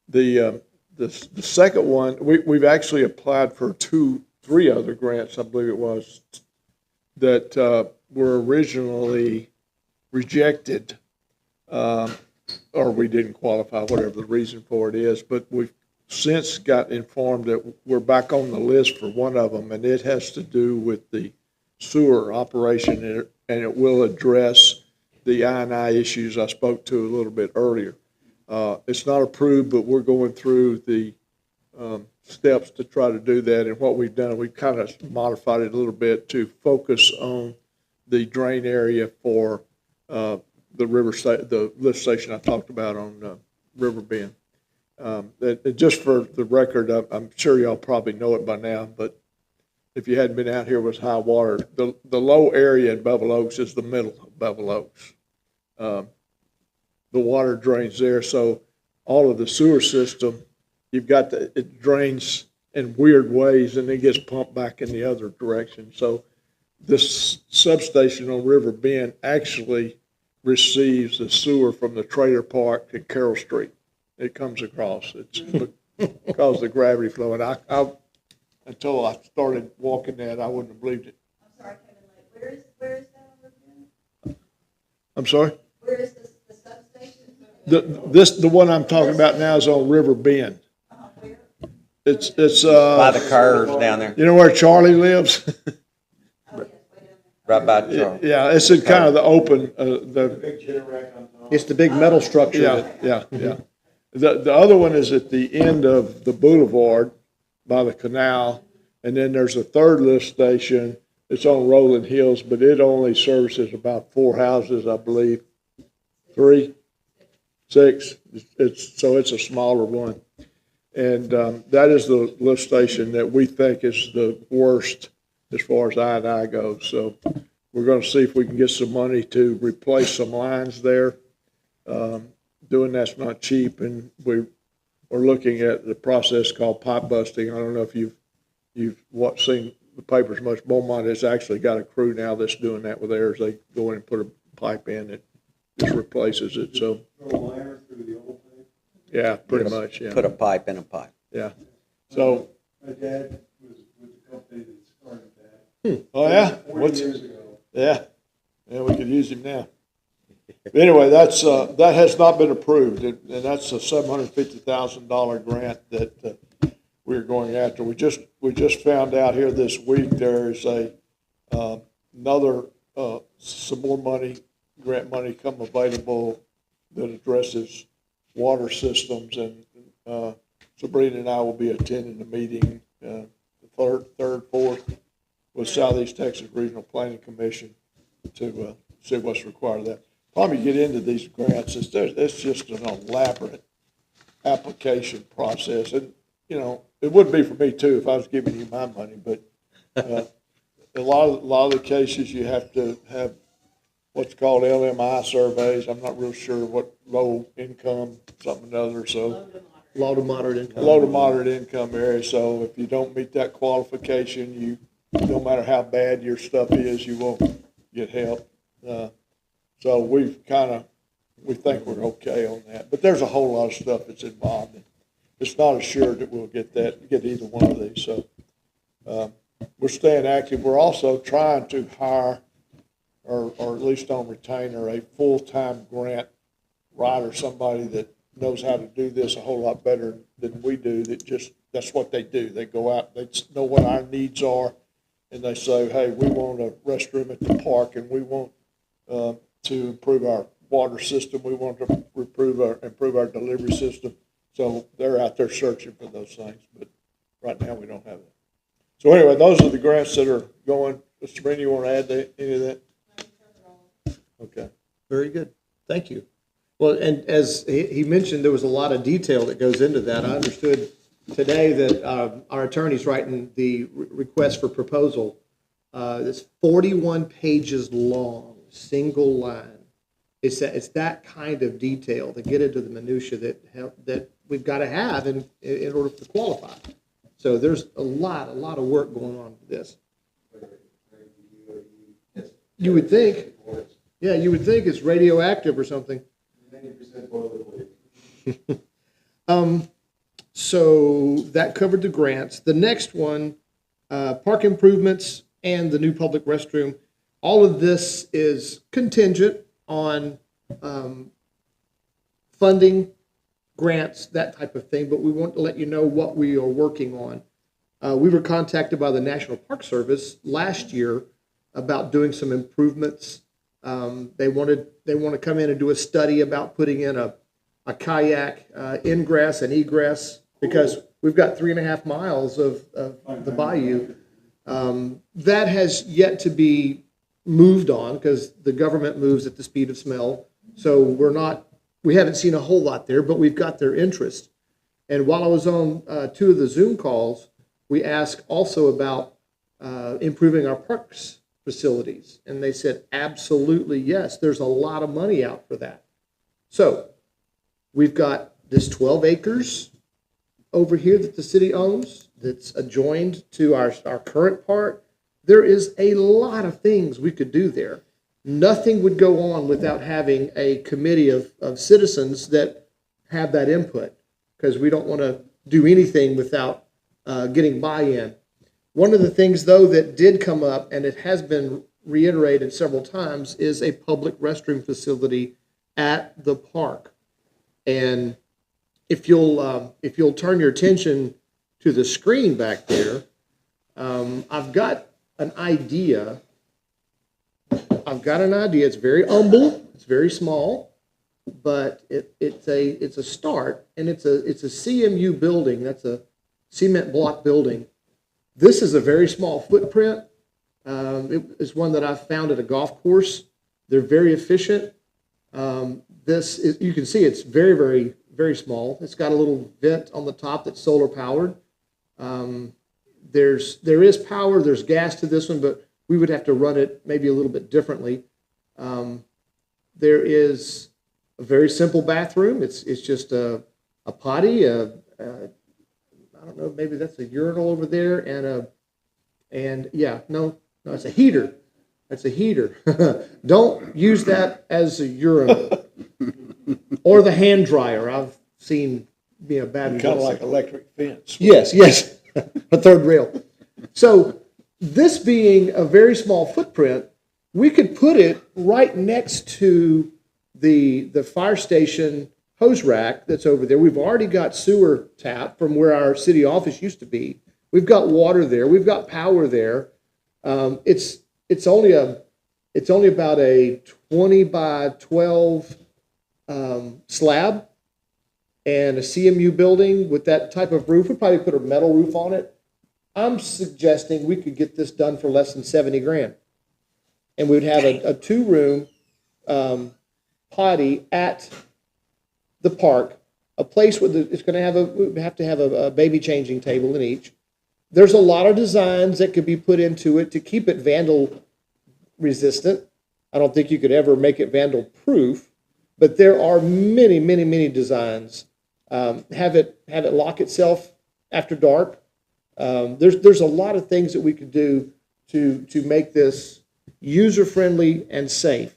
The second one, we've actually applied for three other grants, I believe it was, that were originally rejected, or we didn't qualify, whatever the reason for it is. But we've since got informed that we're back on the list for one of them, and it has to do with the sewer operation, and it will address the I&I issues I spoke to a little bit earlier. It's not approved, but we're going through the steps to try to do that. And what we've done, we've kind of modified it a little bit to focus on the drain area for the lift station I talked about on River Bend. Just for the record, I'm sure y'all probably know it by now, but if you hadn't been out here, was high water. The low area in Bevel Oaks is the middle of Bevel Oaks. The water drains there, so all of the sewer system, it drains in weird ways and it gets pumped back in the other direction. So this substation on River Bend actually receives the sewer from the trailer park to Carroll Street. It comes across. It's because of the gravity flow. And until I started walking that, I wouldn't have believed it. I'm sorry, Kevin, where is that on River Bend? I'm sorry? Where is the substation? The one I'm talking about now is on River Bend. Where? It's By the curves down there, you know where Charlie lives? Oh, yes, way down right by Charles. Yeah, it's in kind of the open, Big generator on top. It's the big metal structure. yeah. The other one is at the end of the boulevard by the canal, and then there's a third lift station. It's on Rolling Hills, but it only services about 4 houses, I believe. 3, 6. So it's a smaller one. And that is the lift station that we think is the worst as far as I goes. So we're going to see if we can get some money to replace some lines there. Doing that's not cheap, and we're looking at the process called pipe busting. I don't know if you've seen the papers much. Beaumont has actually got a crew now that's doing that with theirs. They go in and put a pipe in that just replaces it. So Throw a wire through the old thing. yeah, pretty much. Yeah, Put a pipe in a pipe. yeah. So My dad was with the company that started that. oh yeah, 40 years ago. yeah, we could use him now. But anyway, that has not been approved, and that's a $750,000 grant that we're going after. We just found out here this week there is another some more money, grant money, come available that addresses water systems, and Sabrina and I will be attending the meeting the third, fourth with Southeast Texas Regional Planning Commission to see what's required of that. Probably get into these grants. It's just an elaborate application process, and it would be for me too if I was giving you my money. But a lot of the cases you have to have what's called LMI surveys. I'm not real sure what low income something or other. So Low to moderate income. low to moderate income area. So if you don't meet that qualification, no matter how bad your stuff is, you won't get help. So we think we're okay on that, but there's a whole lot of stuff that's involved. It's not assured that we'll get either one of these. So we're staying active. We're also trying to hire, or at least on retainer, a full-time grant writer, somebody that knows how to do this a whole lot better than we do. That's what they do. They go out, they know what our needs are, and they say, hey, we want a restroom at the park, and we want to improve our water system. We want to improve our delivery system. So they're out there searching for those things, but right now we don't have that. So anyway, those are the grants that are going. Mr. Breen, you want to add any of that? Okay. Very good. Thank you. Well, and as he mentioned, there was a lot of detail that goes into that. I understood today that our attorney's writing the request for proposal. It's 41 pages long, single line. It's that kind of detail to get into the minutia that we've got to have in order to qualify. So there's a lot of work going on with this. You would think, yeah, you would think it's radioactive or something. 90% boilerplate. So that covered the grants. The next one, park improvements and the new public restroom. All of this is contingent on funding, grants, that type of thing, but we want to let you know what we are working on. We were contacted by the National Park Service last year about doing some improvements. They want to come in and do a study about putting in a kayak ingress and egress, because we've got 3.5 miles of the bayou. That has yet to be moved on because the government moves at the speed of smell. So we haven't seen a whole lot there, but we've got their interest. And while I was on 2 of the Zoom calls, we asked also about improving our parks facilities. And they said, absolutely, yes, there's a lot of money out for that. So we've got this 12 acres over here that the city owns that's adjoined to our current park. There is a lot of things we could do there. Nothing would go on without having a committee of citizens that have that input, because we don't want to do anything without getting buy-in. One of the things, though, that did come up, and it has been reiterated several times, is a public restroom facility at the park. And if you'll turn your attention to the screen back there, I've got an idea. It's very humble. It's very small. but it's a start, and it's a CMU building. That's a cement block building. This is a very small footprint. It is one that I found at a golf course. They're very efficient. This is, you can see it's very, very, very small. It's got a little vent on the top that's solar powered. There is power, there's gas to this one, but we would have to run it maybe a little bit differently. There is a very simple bathroom. It's just a potty, I don't know, maybe that's a urinal over there, and no, it's a heater. That's a heater. Don't use that as a urinal or the hand dryer. I've seen bad Kind of results. like electric fence. Yes, a third rail. So this being a very small footprint, we could put it right next to the fire station hose rack that's over there. We've already got sewer tap from where our city office used to be. We've got water there. We've got power there. It's only about a 20 by 12 slab, and a CMU building with that type of roof. We'd probably put a metal roof on it. I'm suggesting we could get this done for less than 70 grand. And we would have a 2-room potty at the park, a place where it's going to have we have to have a baby changing table in each. There's a lot of designs that could be put into it to keep it vandal resistant. I don't think you could ever make it vandal proof, but there are many, many, many designs. Have it lock itself after dark. There's a lot of things that we could do to make this user friendly and safe.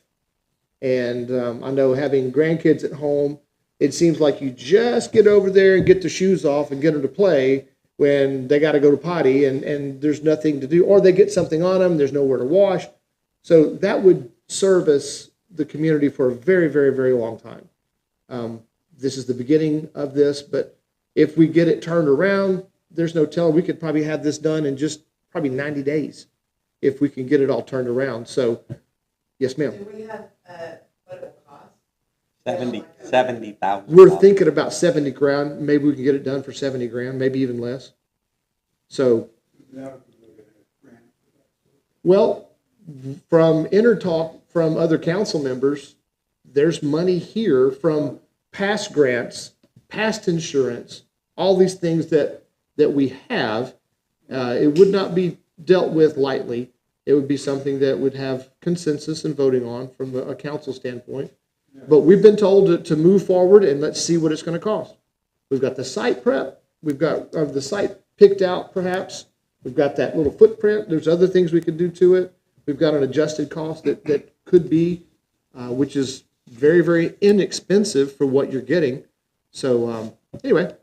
And I know having grandkids at home, it seems like you just get over there and get the shoes off and get them to play when they got to go to potty and there's nothing to do, or they get something on them, there's nowhere to wash. So that would service the community for a very, very, very long time. This is the beginning of this, but if we get it turned around, there's no telling. We could probably have this done in just probably 90 days if we can get it all turned around. So, yes, ma'am. Do we have, what it will cost? 70,000. We're thinking about 70 grand. Maybe we can get it done for 70 grand, maybe even less. So, well, from intertalk from other council members, there's money here from past grants, past insurance, all these things that we have. It would not be dealt with lightly. It would be something that would have consensus and voting on from a council standpoint. But we've been told to move forward and let's see what it's going to cost. We've got the site prep. We've got the site picked out, perhaps. We've got that little footprint. There's other things we could do to it. We've got an adjusted cost that could be, which is very, very inexpensive for what you're getting. So anyway.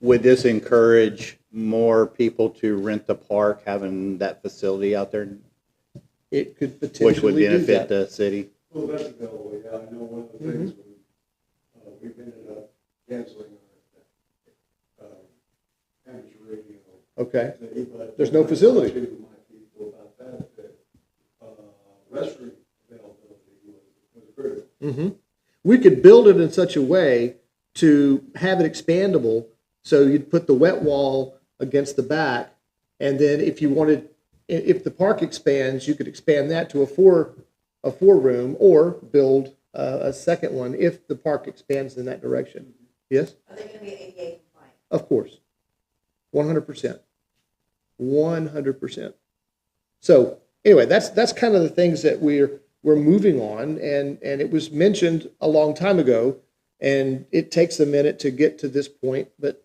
Would this encourage more people to rent the park, having that facility out there, It could potentially which would do benefit that. the city? Well, that's available, yeah, I know one of the things when, we've ended up canceling our, amateur radio. Okay. But There's no facility. I talked to my people about that, restroom availability was critical. We could build it in such a way to have it expandable. So you'd put the wet wall against the back, and then if you wanted, if the park expands, you could expand that to a four room, or build a second one if the park expands in that direction. Yes? Are they gonna be ADA compliant? Of course. 100%. 100%. So anyway, that's kind of the things that we're moving on, and it was mentioned a long time ago, and it takes a minute to get to this point, but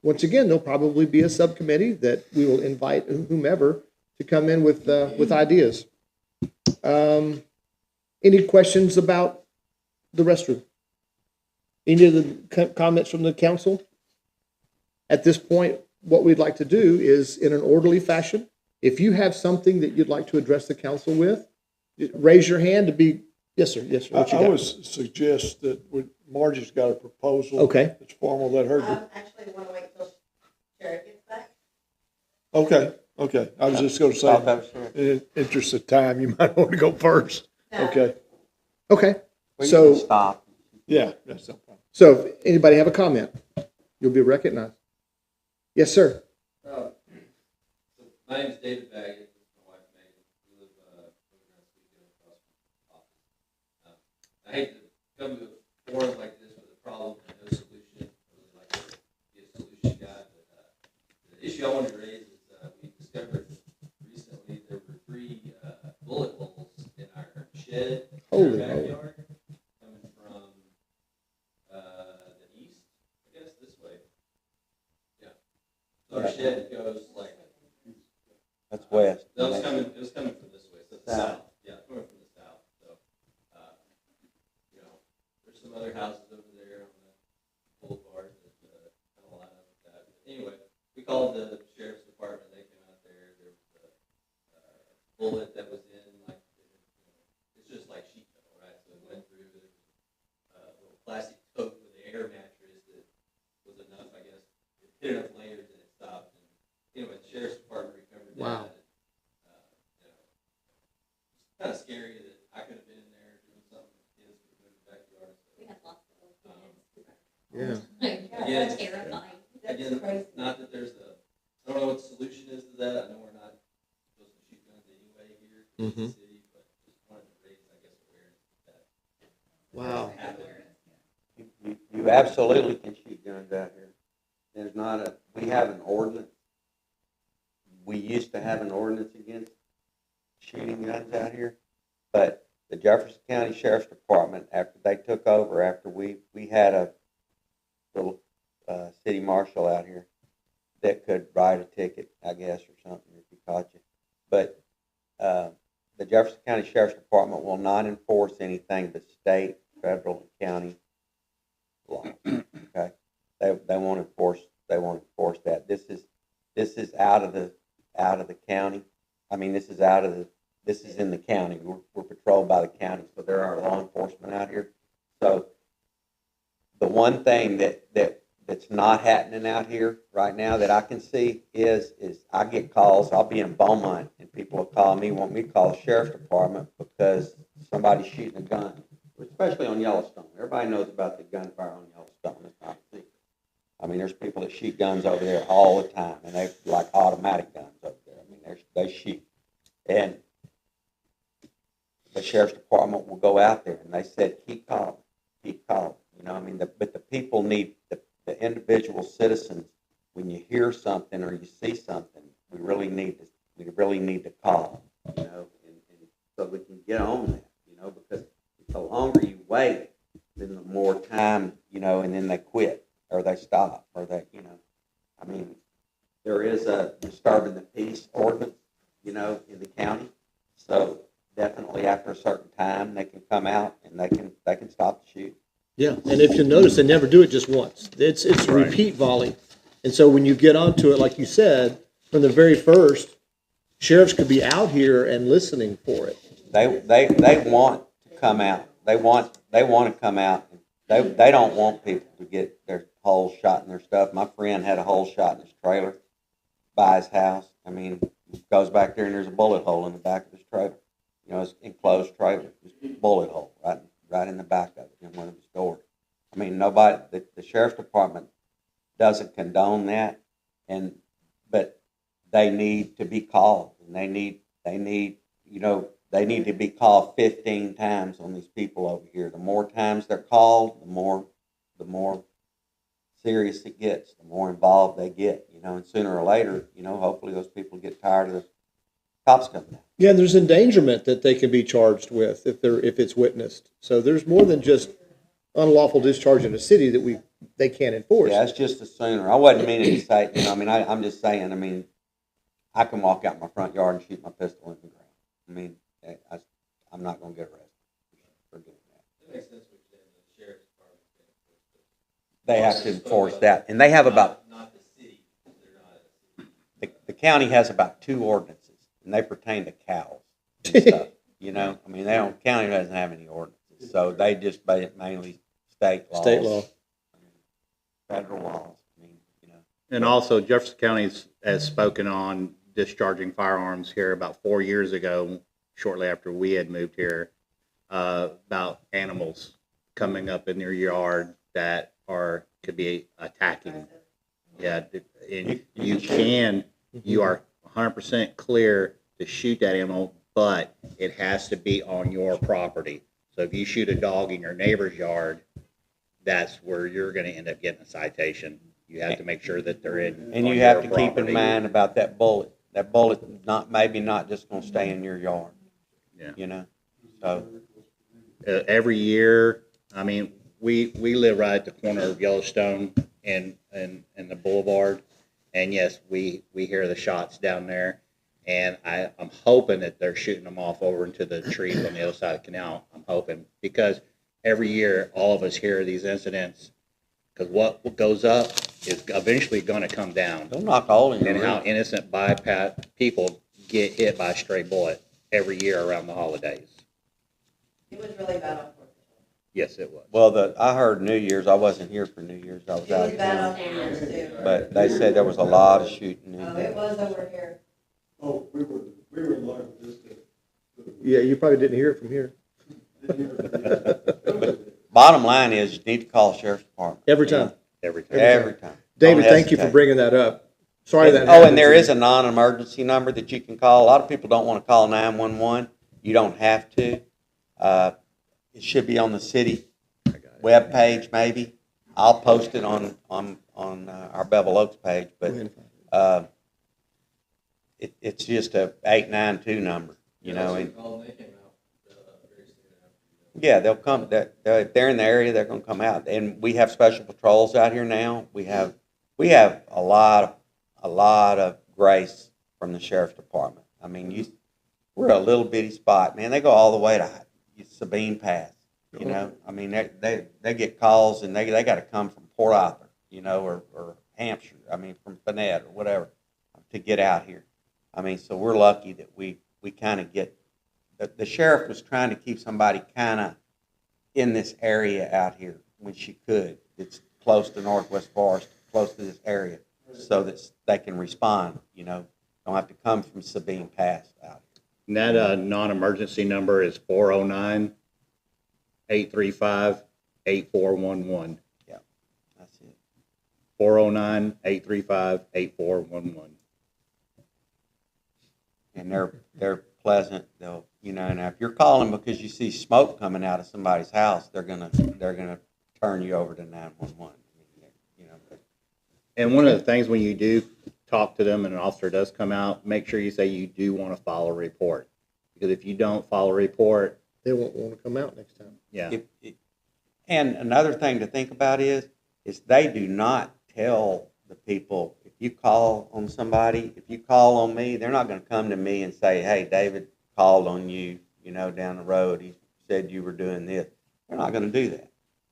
once again, there'll probably be a subcommittee that we will invite whomever to come in with ideas. Any questions about the restroom? Any of the comments from the council? At this point, what we'd like to do is, in an orderly fashion, if you have something that you'd like to address the council with, raise your hand to be, yes, sir, yes, sir. What you I got? would suggest that Margie's got a proposal. Okay. It's formal, let her do. Actually, wanna wait till Sherry gets back? Okay. I was just gonna say, in the interest of time, you might want to go first. No. Okay. Okay. We So- can stop. Yeah, that's no problem. So if anybody have a comment, you'll be recognized. Yes, sir. So my name is David Baggett, this is my wife Megan, we live, over in Oswego, across from the office. I hate to come to a forum like this with a problem and no solution, I really like to be a solution guy, but, the issue I wanted to raise is, we discovered recently there were 3, bullet holes in our shed, in Holy our moly. backyard, coming from, the east, I guess, this way. Yeah. So our shed goes like, That's west. it was coming from this way, so the South. south, yeah, coming from the south, so, you know, there's some other houses over there on the boulevard that, kind of line up with that, but anyway, we called the sheriff's department, they came out there, there was a, bullet that was in, like, it's just like sheet metal, right, so it went through, there was a little plastic tote with an air mattress that was enough, I guess, it hit enough layers and it stopped, and anyway, the sheriff's department recovered that. Wow. And, you know, it's kind of scary that I could have been in there doing something with kids in the backyard. We have lots of little kids. Yeah. Again, Terrifying. Again, not that there's I don't know what the solution is to that. I know we're not supposed to shoot guns anyway here in the city, but just wanted to raise, I guess, awareness that Wow. You absolutely can shoot guns out here. There's not we have an ordinance. We used to have an ordinance against shooting guns out here, but the Jefferson County Sheriff's Department, after they took over, after we had a little city marshal out here that could write a ticket, I guess, or something if he caught you. But the Jefferson County Sheriff's Department will not enforce anything but state, federal, and county law. Okay, they won't enforce that. This is out of the county. I mean, this is in the county. We're patrolled by the county, so there are law enforcement out here. So the one thing that's not happening out here right now that I can see is I get calls. I'll be in Beaumont and people will call me, want me to call the sheriff's department because somebody's shooting a gun, especially on Yellowstone. Everybody knows about the gunfire on Yellowstone. It's not a secret. I mean, there's people that shoot guns over there all the time, and they like automatic guns over there. I mean, they shoot, and the sheriff's department will go out there, and they said, keep calm. You know, I mean, but the people need the individual citizens. When you hear something or you see something, we really need to call. You know, and so we can get on that. You know, because the longer you wait, then the more time. You know, and then they quit or they stop or they. You know, I mean, there is a disturbing the peace ordinance. You know, in the county, so definitely after a certain time they can come out and they can stop the shoot. Yeah, and if you notice, they never do it just once. It's a repeat volley. And so when you get onto it, like you said, from the very first, sheriffs could be out here and listening for it. They want to come out. They want to come out. They don't want people to get their holes shot in their stuff. My friend had a hole shot in his trailer by his house. I mean, he goes back there and there's a bullet hole in the back of his trailer. You know, it's enclosed trailer, just a bullet hole right in the back of it in one of his doors. I mean, the sheriff's department doesn't condone that, but they need to be called, and they need to be called 15 times on these people over here. The more times they're called, the more serious it gets, the more involved they get, you know, and sooner or later, you know, hopefully those people get tired of the cops coming out. Yeah, and there's endangerment that they can be charged with if it's witnessed. So there's more than just unlawful discharge in a city that they can't enforce. Yeah, it's just the sooner. I wasn't meaning to say, you know, I mean, I'm just saying, I mean, I can walk out my front yard and shoot my pistol in the ground. I mean, I'm not going to get arrested for doing that. It makes sense what you're saying, the sheriff's department. They have to enforce that. And they have about, Not the city, because they're not a city. the county has about 2 ordinances, and they pertain to cows and stuff. You know, I mean, county doesn't have any ordinances, so they just mainly state laws. State law. Federal laws, I mean, you know. And also Jefferson County has spoken on discharging firearms here about 4 years ago, shortly after we had moved here. about animals coming up in your yard that could be attacking. Yeah, and you are 100% clear to shoot that animal, but it has to be on your property. So if you shoot a dog in your neighbor's yard, that's where you're going to end up getting a citation. You have to make sure that they're in. And on you have your to keep in property. mind about that bullet. That bullet maybe not just gonna stay in your yard, Yeah. you know? So, Every year, I mean, we live right at the corner of Yellowstone and the Boulevard, and yes, we hear the shots down there, and I'm hoping that they're shooting them off over into the trees on the other side of the canal. I'm hoping, because every year all of us hear these incidents, because what goes up is eventually going to come down, they'll knock a hole in your and how roof. innocent bypass people get hit by a stray bullet every year around the holidays. It was really bad on Fourth of July. Yes, it was. Well, I heard New Year's, I wasn't here for New Year's, I was It out was of bad town. on New Year's too. But they said there was a lot of shooting in Oh, it there. was over here. Oh, we were live with this. Yeah, you probably didn't hear it from here. Bottom line is, you need to call the sheriff's department. Every time. Every time. Every time. David, Don't thank you for hesitate. bringing that up. Sorry that Oh, happened and there to is you. a non-emergency number that you can call. A lot of people don't want to call 911. You don't have to. It should be on the city webpage, maybe. I'll post it on our Bevel Oaks page, but it's just a 892 number, you know. And Called, they came out very soon after. yeah, they'll come. If they're in the area, they're going to come out. And we have special patrols out here now. We have a lot of grace from the sheriff's department. I mean, we're a little bitty spot, man. They go all the way to Sabine Pass. You know, I mean, they get calls and they got to come from Port Arthur, you know, or Hampshire. I mean, from Finette or whatever to get out here. I mean, so we're lucky that we kind of get. The sheriff was trying to keep somebody kind of in this area out here when she could. It's close to Northwest Forest, close to this area, so that they can respond. You know, don't have to come from Sabine Pass out here. And that non-emergency number is 409-835-8411. That's it. 409-835-8411. And they're pleasant. They'll, you know, now if you're calling because you see smoke coming out of somebody's house, they're gonna turn you over to 911. You know, but And one of the things when you do talk to them and an officer does come out, make sure you say you do want to file a report. Because if you don't file a report, They won't want to come out next time. yeah. And another thing to think about is they do not tell the people, if you call on somebody, if you call on me, they're not going to come to me and say, hey, David called on you, you know, down the road. He said you were doing this. They're not going to do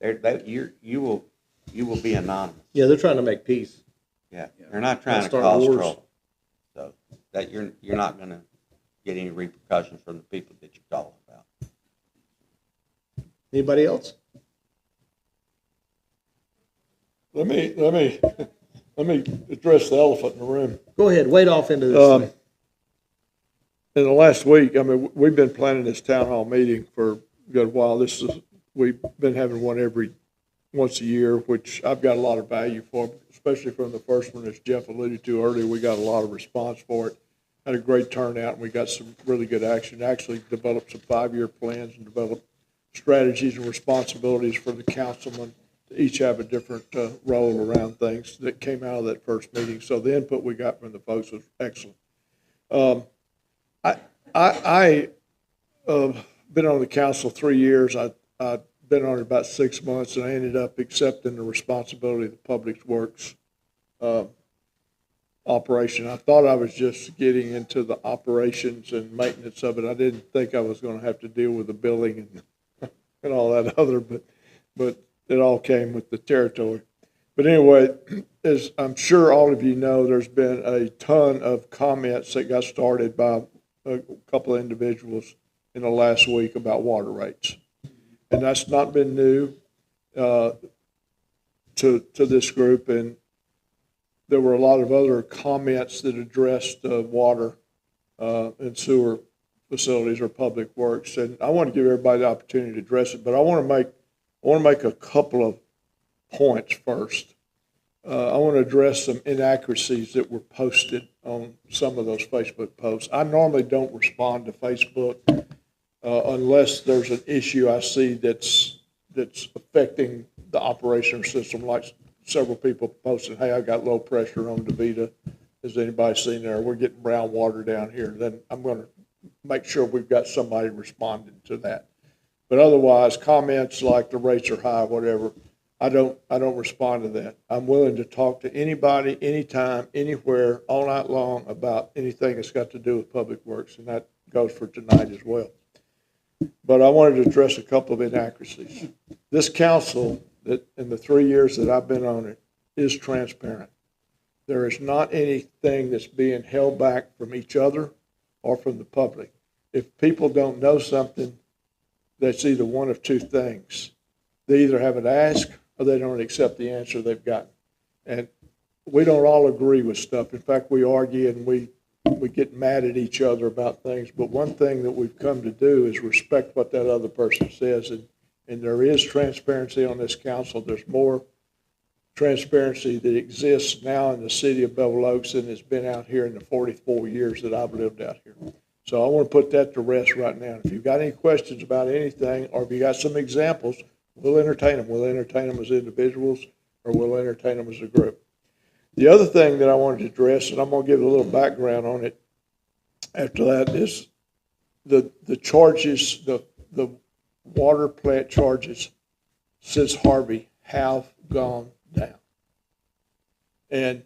that. You will be anonymous. Yeah, they're trying to make peace. Yeah, they're not trying to Start cause wars. trouble. So that you're not going to get any repercussions from the people that you call about. Anybody else? Let me address the elephant in the room. Go ahead, wade off into this thing. In the last week, I mean, we've been planning this town hall meeting for a good while. We've been having one once a year, which I've got a lot of value for, especially from the first one, as Jeff alluded to earlier. We got a lot of response for it. Had a great turnout, and we got some really good action. Actually developed some 5-year plans and developed strategies and responsibilities for the councilmen to each have a different role around things that came out of that first meeting. So the input we got from the folks was excellent. I been on the council 3 years. I've been on it about 6 months, and I ended up accepting the responsibility of the Public Works operation. I thought I was just getting into the operations and maintenance of it. I didn't think I was going to have to deal with the billing and all that other, but it all came with the territory. But anyway, as I'm sure all of you know, there's been a ton of comments that got started by a couple of individuals in the last week about water rates. And that's not been new to this group. And there were a lot of other comments that addressed water and sewer facilities or public works. And I want to give everybody the opportunity to address it, but I want to make a couple of points first. I want to address some inaccuracies that were posted on some of those Facebook posts. I normally don't respond to Facebook unless there's an issue I see that's affecting the operational system, like several people posted, hey, I got low pressure on DeVita. Has anybody seen there? We're getting brown water down here. Then I'm going to make sure we've got somebody responding to that. But otherwise, comments like the rates are high, whatever, I don't respond to that. I'm willing to talk to anybody, anytime, anywhere, all night long about anything that's got to do with public works, and that goes for tonight as well. But I wanted to address a couple of inaccuracies. This council, that in the 3 years that I've been on it, is transparent. There is not anything that's being held back from each other or from the public. If people don't know something, that's either one of two things. They either haven't asked or they don't accept the answer they've gotten. And we don't all agree with stuff. In fact, we argue and we get mad at each other about things. But one thing that we've come to do is respect what that other person says. And there is transparency on this council. There's more transparency that exists now in the city of Bevel Oaks than has been out here in the 44 years that I've lived out here. So I want to put that to rest right now. If you've got any questions about anything, or if you got some examples, we'll entertain them. We'll entertain them as individuals, or we'll entertain them as a group. The other thing that I wanted to address, and I'm going to give a little background on it after that, is the charges, the water plant charges since Harvey have gone down. And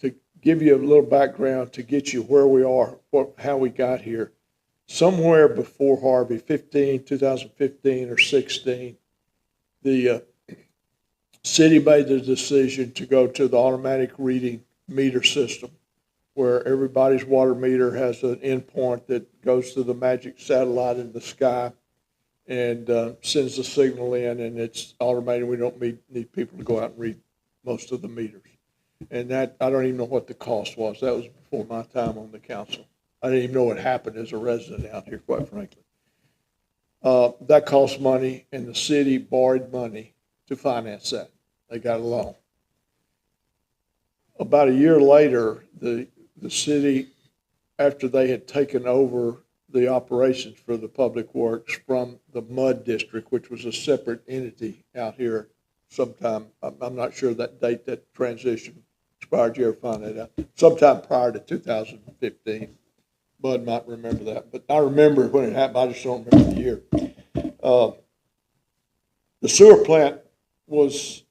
to give you a little background to get you where we are, how we got here, somewhere before Harvey, 2015 or 16, the city made the decision to go to the automatic reading meter system, where everybody's water meter has an endpoint that goes to the magic satellite in the sky and sends the signal in, and it's automated. We don't need people to go out and read most of the meters. And that, I don't even know what the cost was. That was before my time on the council. I didn't even know what happened as a resident out here, quite frankly. That cost money, and the city borrowed money to finance that. They got a loan. About a year later, the city, after they had taken over the operations for the public works from the MUD district, which was a separate entity out here sometime, I'm not sure that date that transition expired. You ever find that out? Sometime prior to 2015. Bud might remember that, but I remember when it happened. I just don't remember the year. The sewer plant was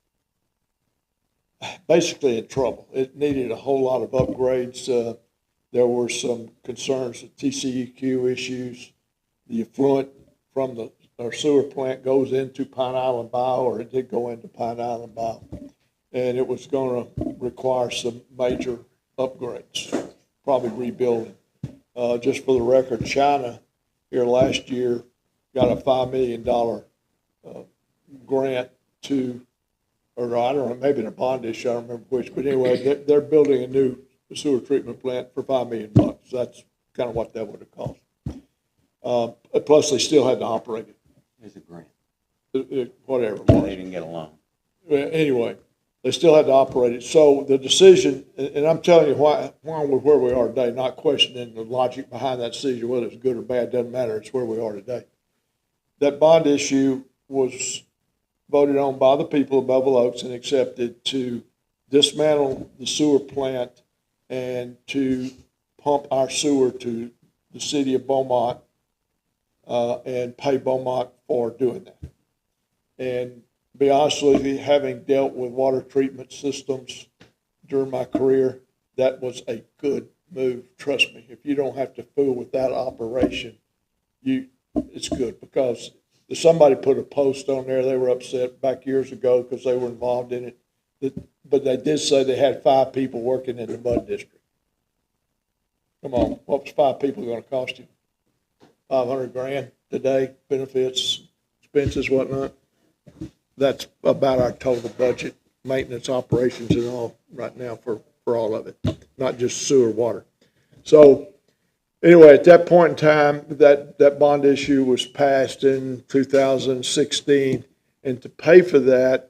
basically in trouble. It needed a whole lot of upgrades. There were some concerns of TCEQ issues. The effluent from our sewer plant goes into Pine Island Bayou, or it did go into Pine Island Bayou, and it was going to require some major upgrades, probably rebuilding. Just for the record, China here last year got a $5 million grant to, or I don't know, maybe in a bond issue, I don't remember which, but anyway, they're building a new sewer treatment plant for $5 million. That's kind of what that would have cost. Plus, they still had to operate it. It's a grant. Whatever. They didn't get a loan. Anyway, they still had to operate it. So the decision, and I'm telling you why we're where we are today, not questioning the logic behind that decision, whether it's good or bad, doesn't matter. It's where we are today. That bond issue was voted on by the people of Bevel Oaks and accepted to dismantle the sewer plant and to pump our sewer to the city of Beaumont and pay Beaumont for doing that. And to be honest with you, having dealt with water treatment systems during my career, that was a good move. Trust me, if you don't have to fool with that operation, it's good, because if somebody put a post on there, they were upset back years ago because they were involved in it. But they did say they had 5 people working in the MUD district. Come on, what was 5 people going to cost you? $500,000 today, benefits, expenses, whatnot. That's about our total budget, maintenance, operations, and all right now for all of it, not just sewer, water. So Anyway, at that point in time, that bond issue was passed in 2016, and to pay for that,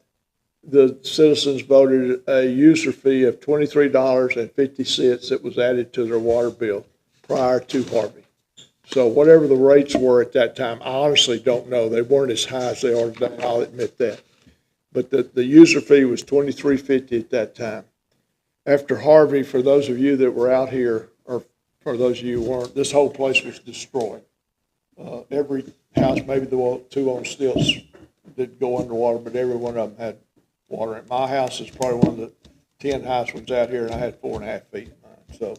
the citizens voted a user fee of $23.50 that was added to their water bill prior to Harvey. So whatever the rates were at that time, I honestly don't know. They weren't as high as they are today, I'll admit that. But the user fee was $23.50 at that time. After Harvey, for those of you that were out here, or for those of you who weren't, this whole place was destroyed. Every house, maybe the two on stilts didn't go underwater, but every one of them had water. And my house is probably one of the 10 highest ones out here, and I had 4.5 feet in mine. So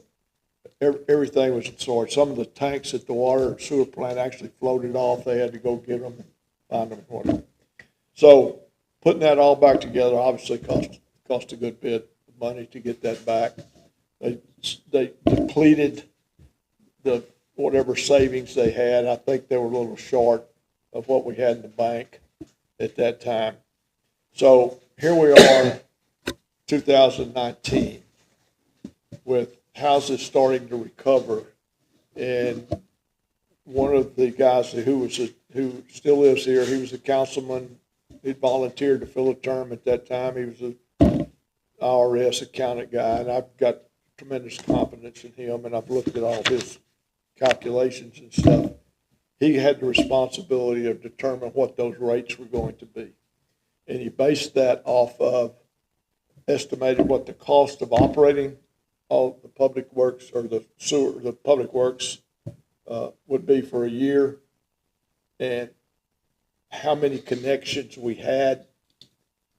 everything was destroyed. Some of the tanks at the water and sewer plant actually floated off. They had to go get them and find them and whatever. So putting that all back together obviously cost a good bit of money to get that back. They depleted the whatever savings they had. I think they were a little short of what we had in the bank at that time. So here we are, 2019, with houses starting to recover, and one of the guys who still lives here, he was a councilman. He volunteered to fill a term at that time. He was a IRS accountant guy, and I've got tremendous confidence in him, and I've looked at all his calculations and stuff. He had the responsibility of determining what those rates were going to be. And he based that off of estimated what the cost of operating all the public works or the public works would be for a year, and how many connections we had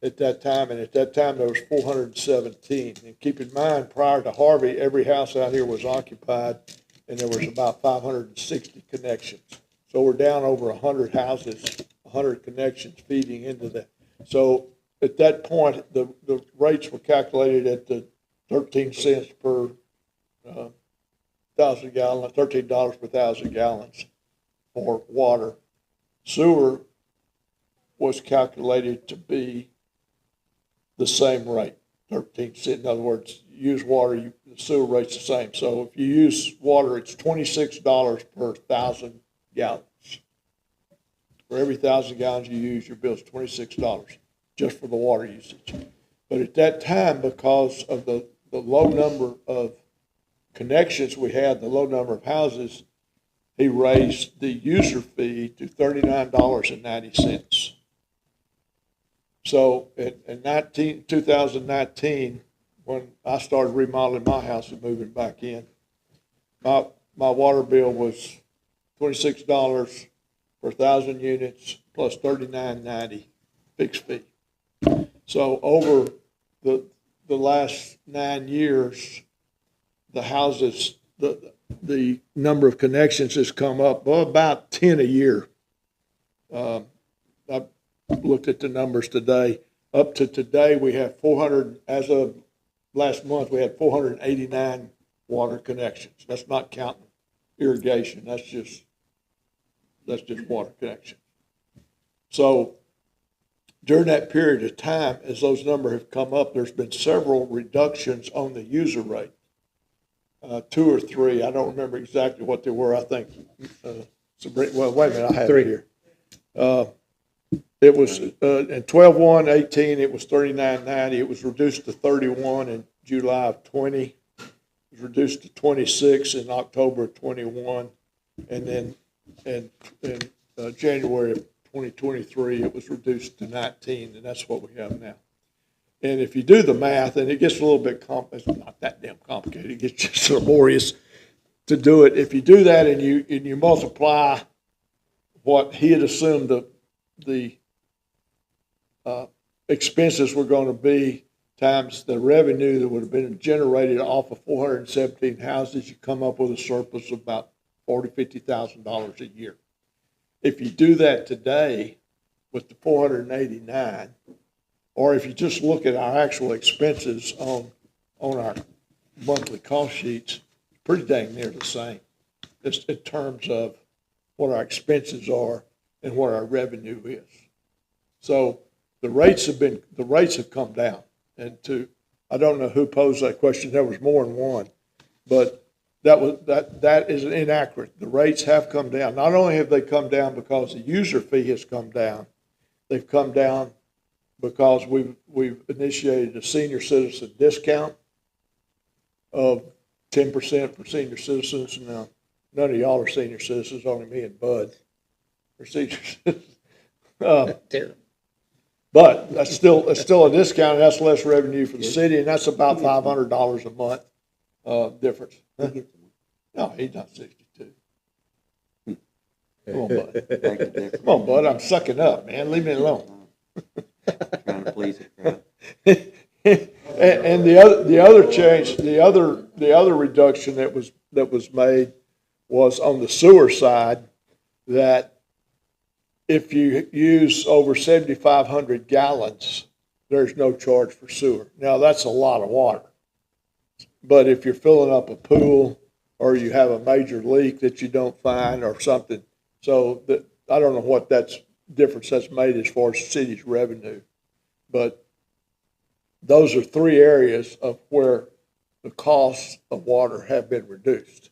at that time. And at that time, there was 417. And keep in mind, prior to Harvey, every house out here was occupied, and there was about 560 connections. So we're down over 100 houses, 100 connections feeding into that. So at that point, the rates were calculated at the 13 cents per 1,000 gallons, $13 per 1,000 gallons for water. Sewer was calculated to be the same rate, 13 cents. In other words, you use water, the sewer rate's the same. So if you use water, it's $26 per 1,000 gallons. For every 1,000 gallons you use, your bill's $26 just for the water usage. But at that time, because of the low number of connections we had, the low number of houses, he raised the user fee to $39.90. So in 2019, when I started remodeling my house and moving back in, my water bill was $26 for 1,000 units plus $39.90 fixed fee. So over the last 9 years, the houses, the number of connections has come up, well, about 10 a year. I looked at the numbers today. Up to today, we have 400, as of last month, we had 489 water connections. That's not counting irrigation. That's just water connection. So during that period of time, as those numbers have come up, there's been several reductions on the user rate. 2 or 3, I don't remember exactly what they were. I think, well, wait a minute, I have it here. It was in 12/1/18, it was $39.90. It was reduced to $31 in July of 20. It was reduced to $26 in October of 21, and then in January of 2023, it was reduced to 19, and that's what we have now. And if you do the math, and it gets a little bit it's not that damn complicated. It gets just laborious to do it. If you do that and you multiply what he had assumed the expenses were going to be times the revenue that would have been generated off of 417 houses, you come up with a surplus of about $40,000-$50,000 a year. If you do that today with the 489, or if you just look at our actual expenses on our monthly cost sheets, pretty dang near the same. Just in terms of what our expenses are and what our revenue is. So the rates have come down. And I don't know who posed that question. There was more than one, but that is inaccurate. The rates have come down. Not only have they come down because the user fee has come down, they've come down because we've initiated a senior citizen discount of 10% for senior citizens. Now, none of y'all are senior citizens, only me and Bud are senior citizens. But that's still a discount, and that's less revenue for the city, and that's about $500 a month difference. Huh? No, he's not 62. Come on, Bud. Come on, Bud. I'm sucking up, man. Leave me alone. Trying to please the crowd. And the other change, the other reduction that was made was on the sewer side, that if you use over 7,500 gallons, there's no charge for sewer. Now, that's a lot of water. But if you're filling up a pool or you have a major leak that you don't find or something, so that, I don't know what difference that's made as far as the city's revenue. But those are three areas of where the costs of water have been reduced.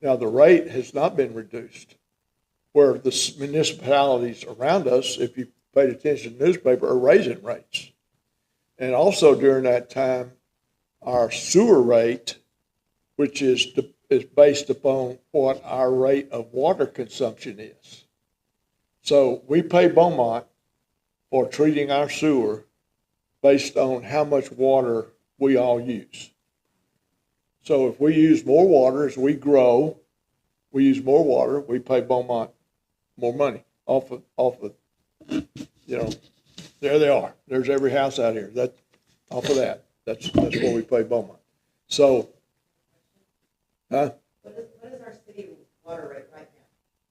Now, the rate has not been reduced, where the municipalities around us, if you paid attention to the newspaper, are raising rates. And also during that time, our sewer rate, which is based upon what our rate of water consumption is. So we pay Beaumont for treating our sewer based on how much water we all use. So if we use more water, as we grow, we use more water, we pay Beaumont more money off of, there they are. There's every house out here. Off of that. That's what we pay Beaumont. So, What is our city water rate right now?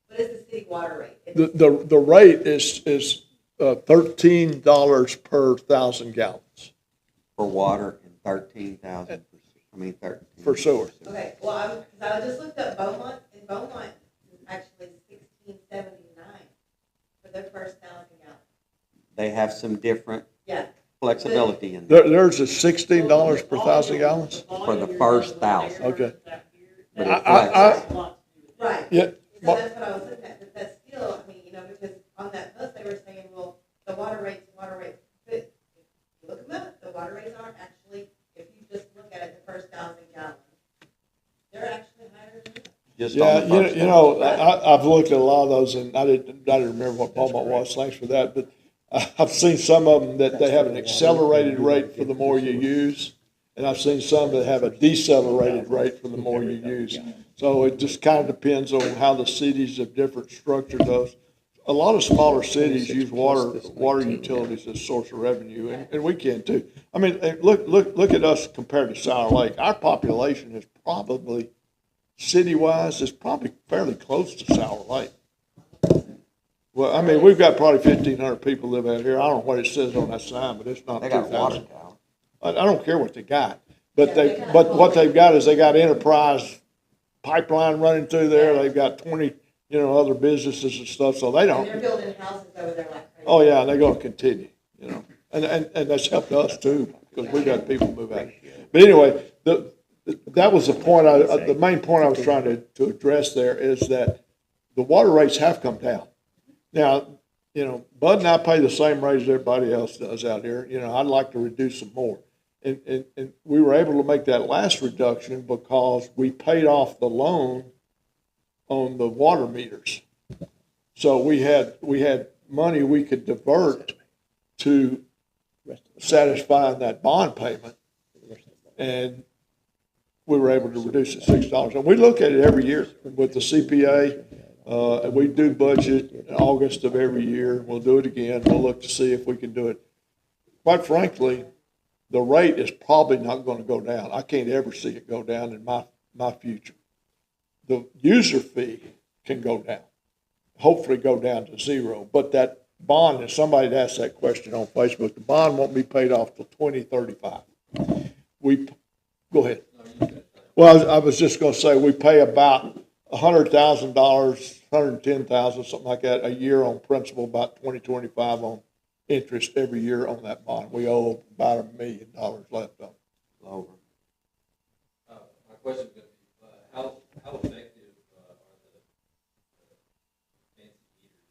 What is the city water rate? the rate is $13 per 1,000 gallons For water and 13,000 13. for sewer. Okay, well, because I just looked up Beaumont, and Beaumont is actually $16.79 for their first 1,000 gallons. They have some different Yeah. flexibility in there There's a $16 per 1,000 gallons? for the first 1,000. Okay. But Right. Yeah. So that's what I was looking at, but that's still, I mean, because on that post, they were saying, well, the water rates, but if you look them up, the water rates aren't actually, if you just look at it, the first 1,000 gallons, they're actually higher than that. just Yeah, on the first you know, I've looked at a lot of those, and I didn't remember what Beaumont was. Thanks for that. But I've seen some of them that they have an accelerated rate for the more you use, and I've seen some that have a decelerated rate for the more you use. So it just kind of depends on how the cities of different structure those. A lot of smaller cities use water utilities as a source of revenue, and we can too. I mean, look at us compared to Sour Lake. Our population is probably, city-wise, is probably fairly close to Sour Lake. Well, I mean, we've got probably 1,500 people live out here. I don't know what it says on that sign, but it's not They got a water 2,000. tower. I don't care what they got, but what they've got is they got Enterprise pipeline running through there. They've got 20, other businesses and stuff, so they And don't. they're building houses over there like crazy. Oh, yeah, and they're gonna continue, and that's helped us too, because we got people move out. But anyway, that was the point, the main point I was trying to address there is that the water rates have come down. Now, Bud and I pay the same rate as everybody else does out here. I'd like to reduce them more. And we were able to make that last reduction because we paid off the loan on the water meters. So we had money we could divert to satisfying that bond payment. And we were able to reduce it $6. And we look at it every year with the CPA. And we do budget in August of every year. We'll do it again. We'll look to see if we can do it. Quite frankly, the rate is probably not going to go down. I can't ever see it go down in my future. The user fee can go down, hopefully go down to zero. But that bond, and somebody had asked that question on Facebook, the bond won't be paid off till 2035. Go ahead. Well, I was just going to say, we pay about $100,000, $110,000, something like that, a year on principal, about $20,000-$25,000 on interest every year on that bond. We owe about $1 million left on it. Over. My question is going to be, How effective are the fancy meters?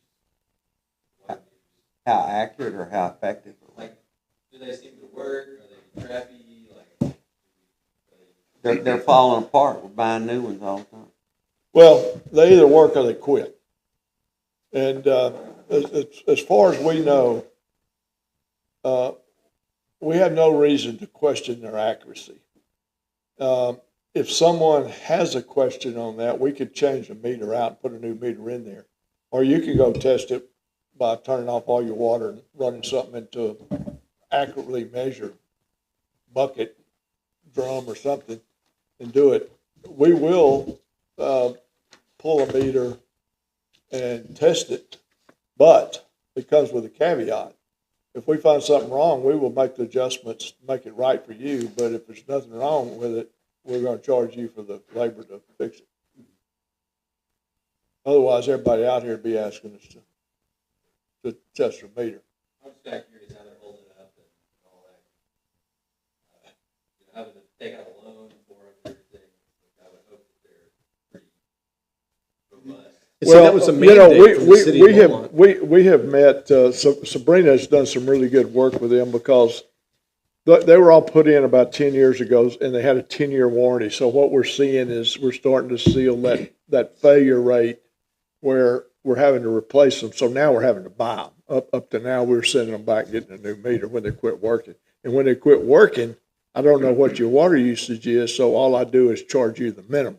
Water meters? How accurate or how effective? Like, do they seem to work? Are they crappy? Like, They're falling apart. We're buying new ones all the time. Well, they either work or they quit. And as far as we know, we have no reason to question their accuracy. If someone has a question on that, we could change the meter out and put a new meter in there. Or you can go test it by turning off all your water and running something into an accurately measured bucket, drum or something and do it. We will pull a meter and test it, but it comes with a caveat. If we find something wrong, we will make the adjustments to make it right for you, but if there's nothing wrong with it, we're going to charge you for the labor to fix it. Otherwise, everybody out here would be asking us to test their meter. I'm just kind of curious how they're holding it up and all that. You know, having to take out a loan for them and everything, I would hope that they're pretty robust. See, that was a you know, mandate from the city we of Beaumont. we have met, Sabrina has done some really good work with them because they were all put in about 10 years ago and they had a 10-year warranty. So what we're seeing is we're starting to seal that failure rate where we're having to replace them. So now we're having to buy them. Up to now, we're sending them back, getting a new meter when they quit working. And when they quit working, I don't know what your water usage is, so all I do is charge you the minimum.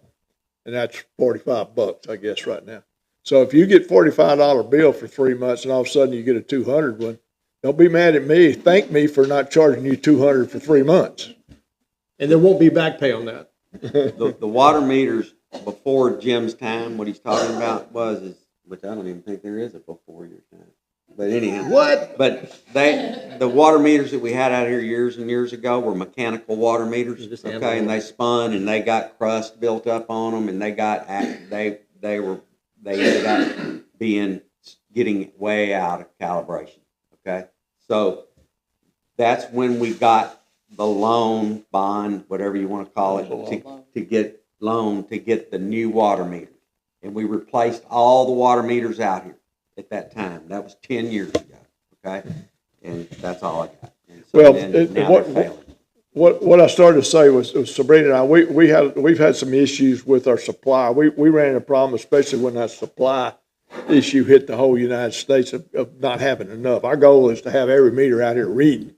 And that's $45, I guess, right now. So if you get $45 bill for 3 months and all of a sudden you get a $200 one, don't be mad at me. Thank me for not charging you $200 for 3 months. And there won't be back pay on that. The water meters before Jim's time, what he's talking about which I don't even think there is a before your time. But anyhow. What? But the water meters that we had out here years and years ago were mechanical water meters, Just okay? analog. And they spun and they got crust built up on them and they ended up getting way out of calibration, okay? So that's when we got the loan, bond, whatever you want to call it, to get the new water meters. And we replaced all the water meters out here at that time. That was 10 years ago, okay? And that's all I got. And so Well, now they're failing. What I started to say was Sabrina and I, we've had some issues with our supply. We ran into a problem, especially when that supply issue hit the whole United States of not having enough. Our goal is to have every meter out here reading.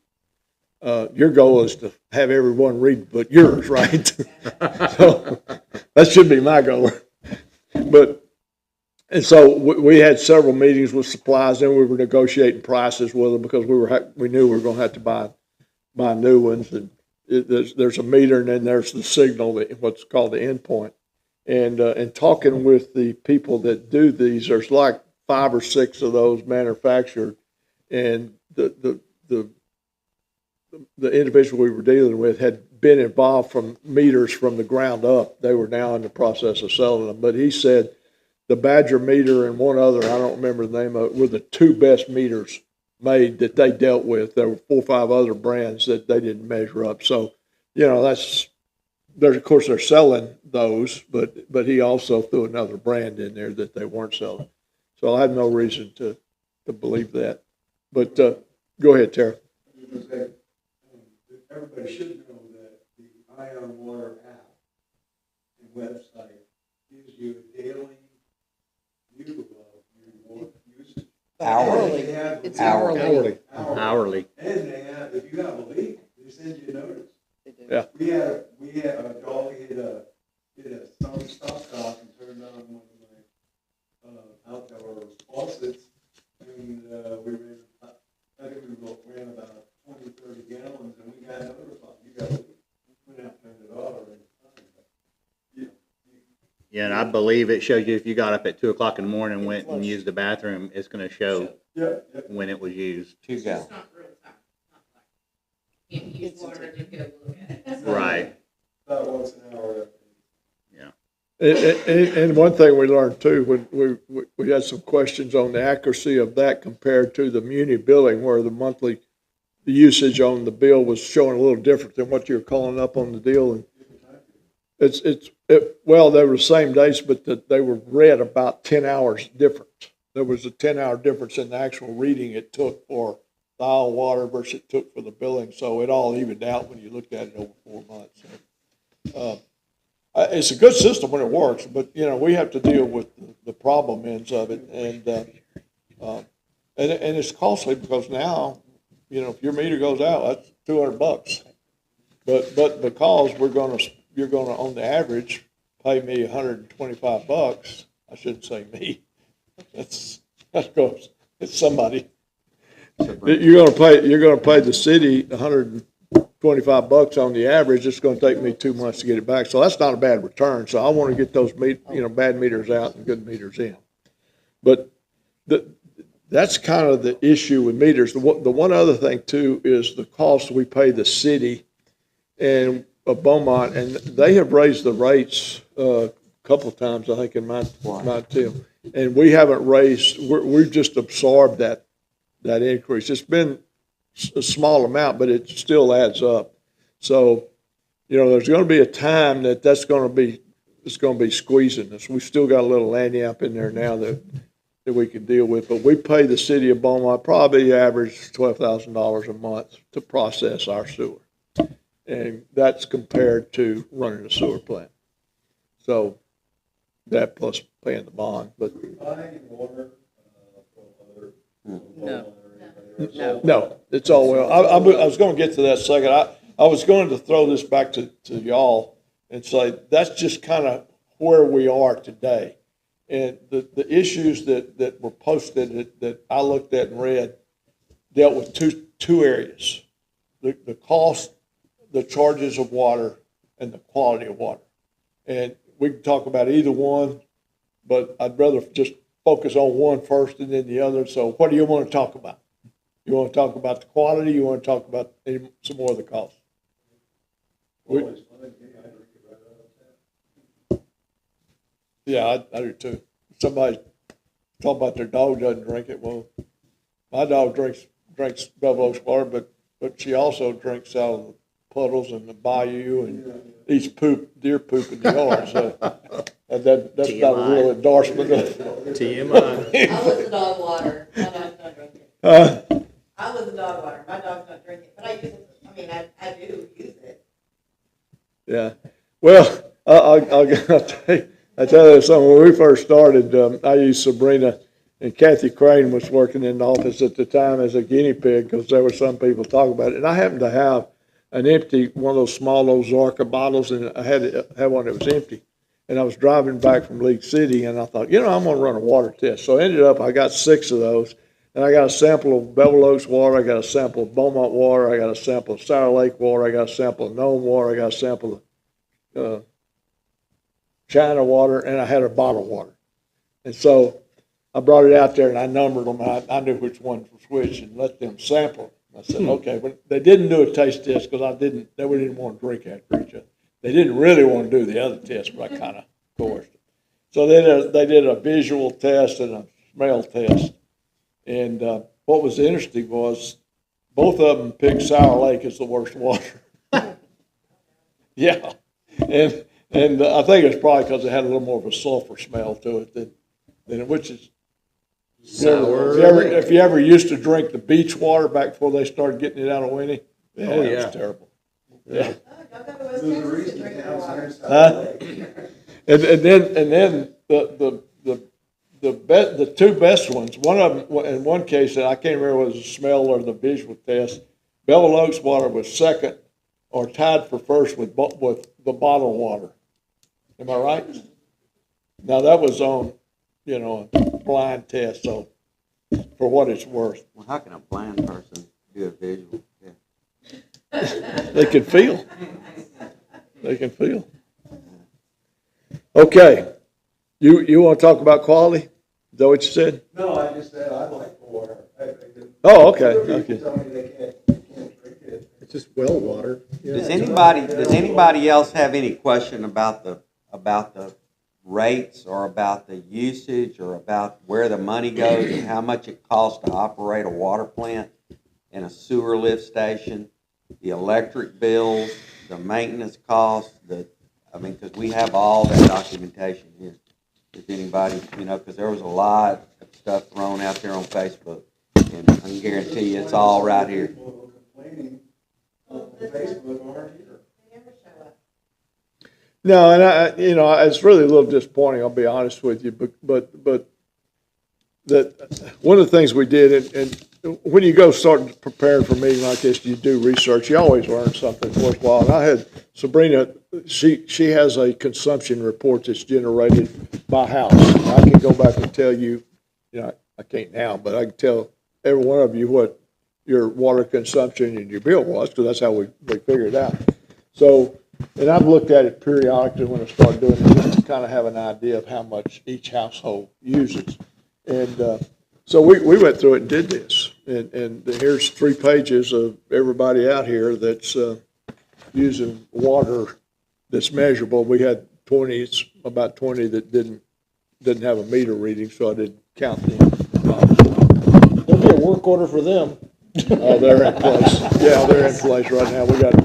Your goal is to have everyone read but yours, right? So that should be my goal. And so we had several meetings with suppliers, and we were negotiating prices with them because we knew we were going to have to buy new ones. And there's a meter, and then there's the signal, what's called the endpoint. And talking with the people that do these, there's like 5 or 6 of those manufactured, and the individual we were dealing with had been involved from meters from the ground up. They were now in the process of selling them, but he said the Badger meter and one other, I don't remember the name of it, were the 2 best meters made that they dealt with. There were 4 or 5 other brands that they didn't measure up. So, you know, of course they're selling those, but he also threw another brand in there that they weren't selling. So I had no reason to believe that. But go ahead, Tara. Everybody should know that the Ion Water app and website gives you a daily view of your water usage. Hourly. They have- It's Hourly. Hourly. And they have, if you have a leak, they send you a notice. Yeah. We had Dolly did a stop cock and turned on one of my outdoor faucets, and we ran, I think we ran about 20, 30 gallons, and we got notified. You got a leak. Went out, turned it off, and Yeah, and I believe it shows you if you got up at 2 o'clock in the morning and went and used the bathroom, it's going to show yeah. when it was used. 2 gallons. It's not real time, not like, can't use water and go look at it. Right. About once an hour. And one thing we learned too, when we had some questions on the accuracy of that compared to the muni billing, where the usage on the bill was showing a little different than what you're calling up on the deal. And Well, they were the same dates, but they were read about 10 hours different. There was a 10-hour difference in the actual reading it took for the Iowa water versus it took for the billing, so it all evened out when you looked at it over 4 months. It's a good system when it works, but, you know, we have to deal with the problem ends of it, and it's costly because now, you know, if your meter goes out, that's $200. But because you're gonna, on the average, pay me $125, I shouldn't say me, that's goes, it's somebody. You're gonna pay the city $125 on the average, it's gonna take me 2 months to get it back, so that's not a bad return, so I wanna get those bad meters out and good meters in. But that's kind of the issue with meters. The one other thing too is the cost we pay the city and of Beaumont, and they have raised the rates a couple of times, I think, in my team. And we haven't raised, we've just absorbed that increase. It's been a small amount, but it still adds up. So, you know, there's gonna be a time it's gonna be squeezing us. We've still got a little lagniappe in there now that we can deal with, but we pay the city of Beaumont probably average $12,000 a month to process our sewer. And that's compared to running a sewer plant. So that plus paying the bond, but. Buying water from other. No, it's all well. I was going to get to that second. I was going to throw this back to y'all and say, that's just kind of where we are today. And the issues that were posted that I looked at and read dealt with two areas. The cost, the charges of water, and the quality of water. And we can talk about either one, but I'd rather just focus on one first and then the other. So what do you want to talk about? You want to talk about the quality? You want to talk about some more of the cost? Yeah, I do too. Somebody talk about their dog doesn't drink it. Well, my dog drinks Bevel Oaks water, but she also drinks out of the puddles in the bayou and eats deer poop in the yard. So that's not a real endorsement. TMI. I was the dog water, my dog's not drinking it. I was the dog water, my dog's not drinking it, but I use it, I do use it. Yeah. Well, I tell you something. When we first started, I used Sabrina, and Kathy Crane was working in the office at the time as a guinea pig because there were some people talking about it. And I happened to have an empty, one of those small Ozarka bottles, and I had one that was empty. And I was driving back from League City, and I thought, I'm going to run a water test. So I ended up, I got 6 of those, and I got a sample of Bevel Oaks water, I got a sample of Beaumont water, I got a sample of Sour Lake water, I got a sample of Nome water, I got a sample of China water, and I had a bottled water. And so I brought it out there, and I numbered them, and I knew which ones were which, and let them sample. I said, okay, but they didn't do a taste test because they didn't want to drink after each other. They didn't really want to do the other test, but I kind of coerced them. So they did a visual test and a smell test. And what was interesting was both of them picked Sour Lake as the worst water. Yeah. And I think it's probably because it had a little more of a sulfur smell to it than which is. If you ever used to drink the beach water back before they started getting it out of Winnie, it was terrible. Yeah. Y'all go to West Texas to drink their water. And then the two best ones. One of them, in one case, I can't remember whether it was the smell or the visual test. Bevel Oaks water was second, or tied for first with the bottled water. Am I right? Now that was on, a blind test. So for what it's worth, Well, how can a blind person do a visual? Yeah. they can feel. They can feel. Okay, you want to talk about quality? Is that what you said? No, I just said I like the water. Oh, okay. People tell me they can't drink it. It's just well water. Yeah. Does anybody else have any question about the rates or about the usage or about where the money goes and how much it costs to operate a water plant and a sewer lift station, the electric bills, the maintenance costs, I mean, because we have all that documentation here. If anybody, because there was a lot of stuff thrown out there on Facebook, and I can guarantee you it's all right here. People complaining on Facebook aren't here. They never show up. No, and it's really a little disappointing, I'll be honest with you, but that, one of the things we did, and when you go start preparing for a meeting like this, you do research, you always learn something worthwhile. And I had Sabrina, she has a consumption report that's generated by house. I can go back and tell you, I can't now, but I can tell every one of you what your water consumption and your bill was, because that's how we figured it out. So, and I've looked at it periodically when I start doing it, just to kind of have an idea of how much each household uses. And so we went through it and did this. And here's 3 pages of everybody out here that's using water that's measurable. We had 20, it's about 20 that didn't have a meter reading, so I didn't count them. There'll be a work order for them. Oh, they're in place. Yeah, they're in place right now. We got it.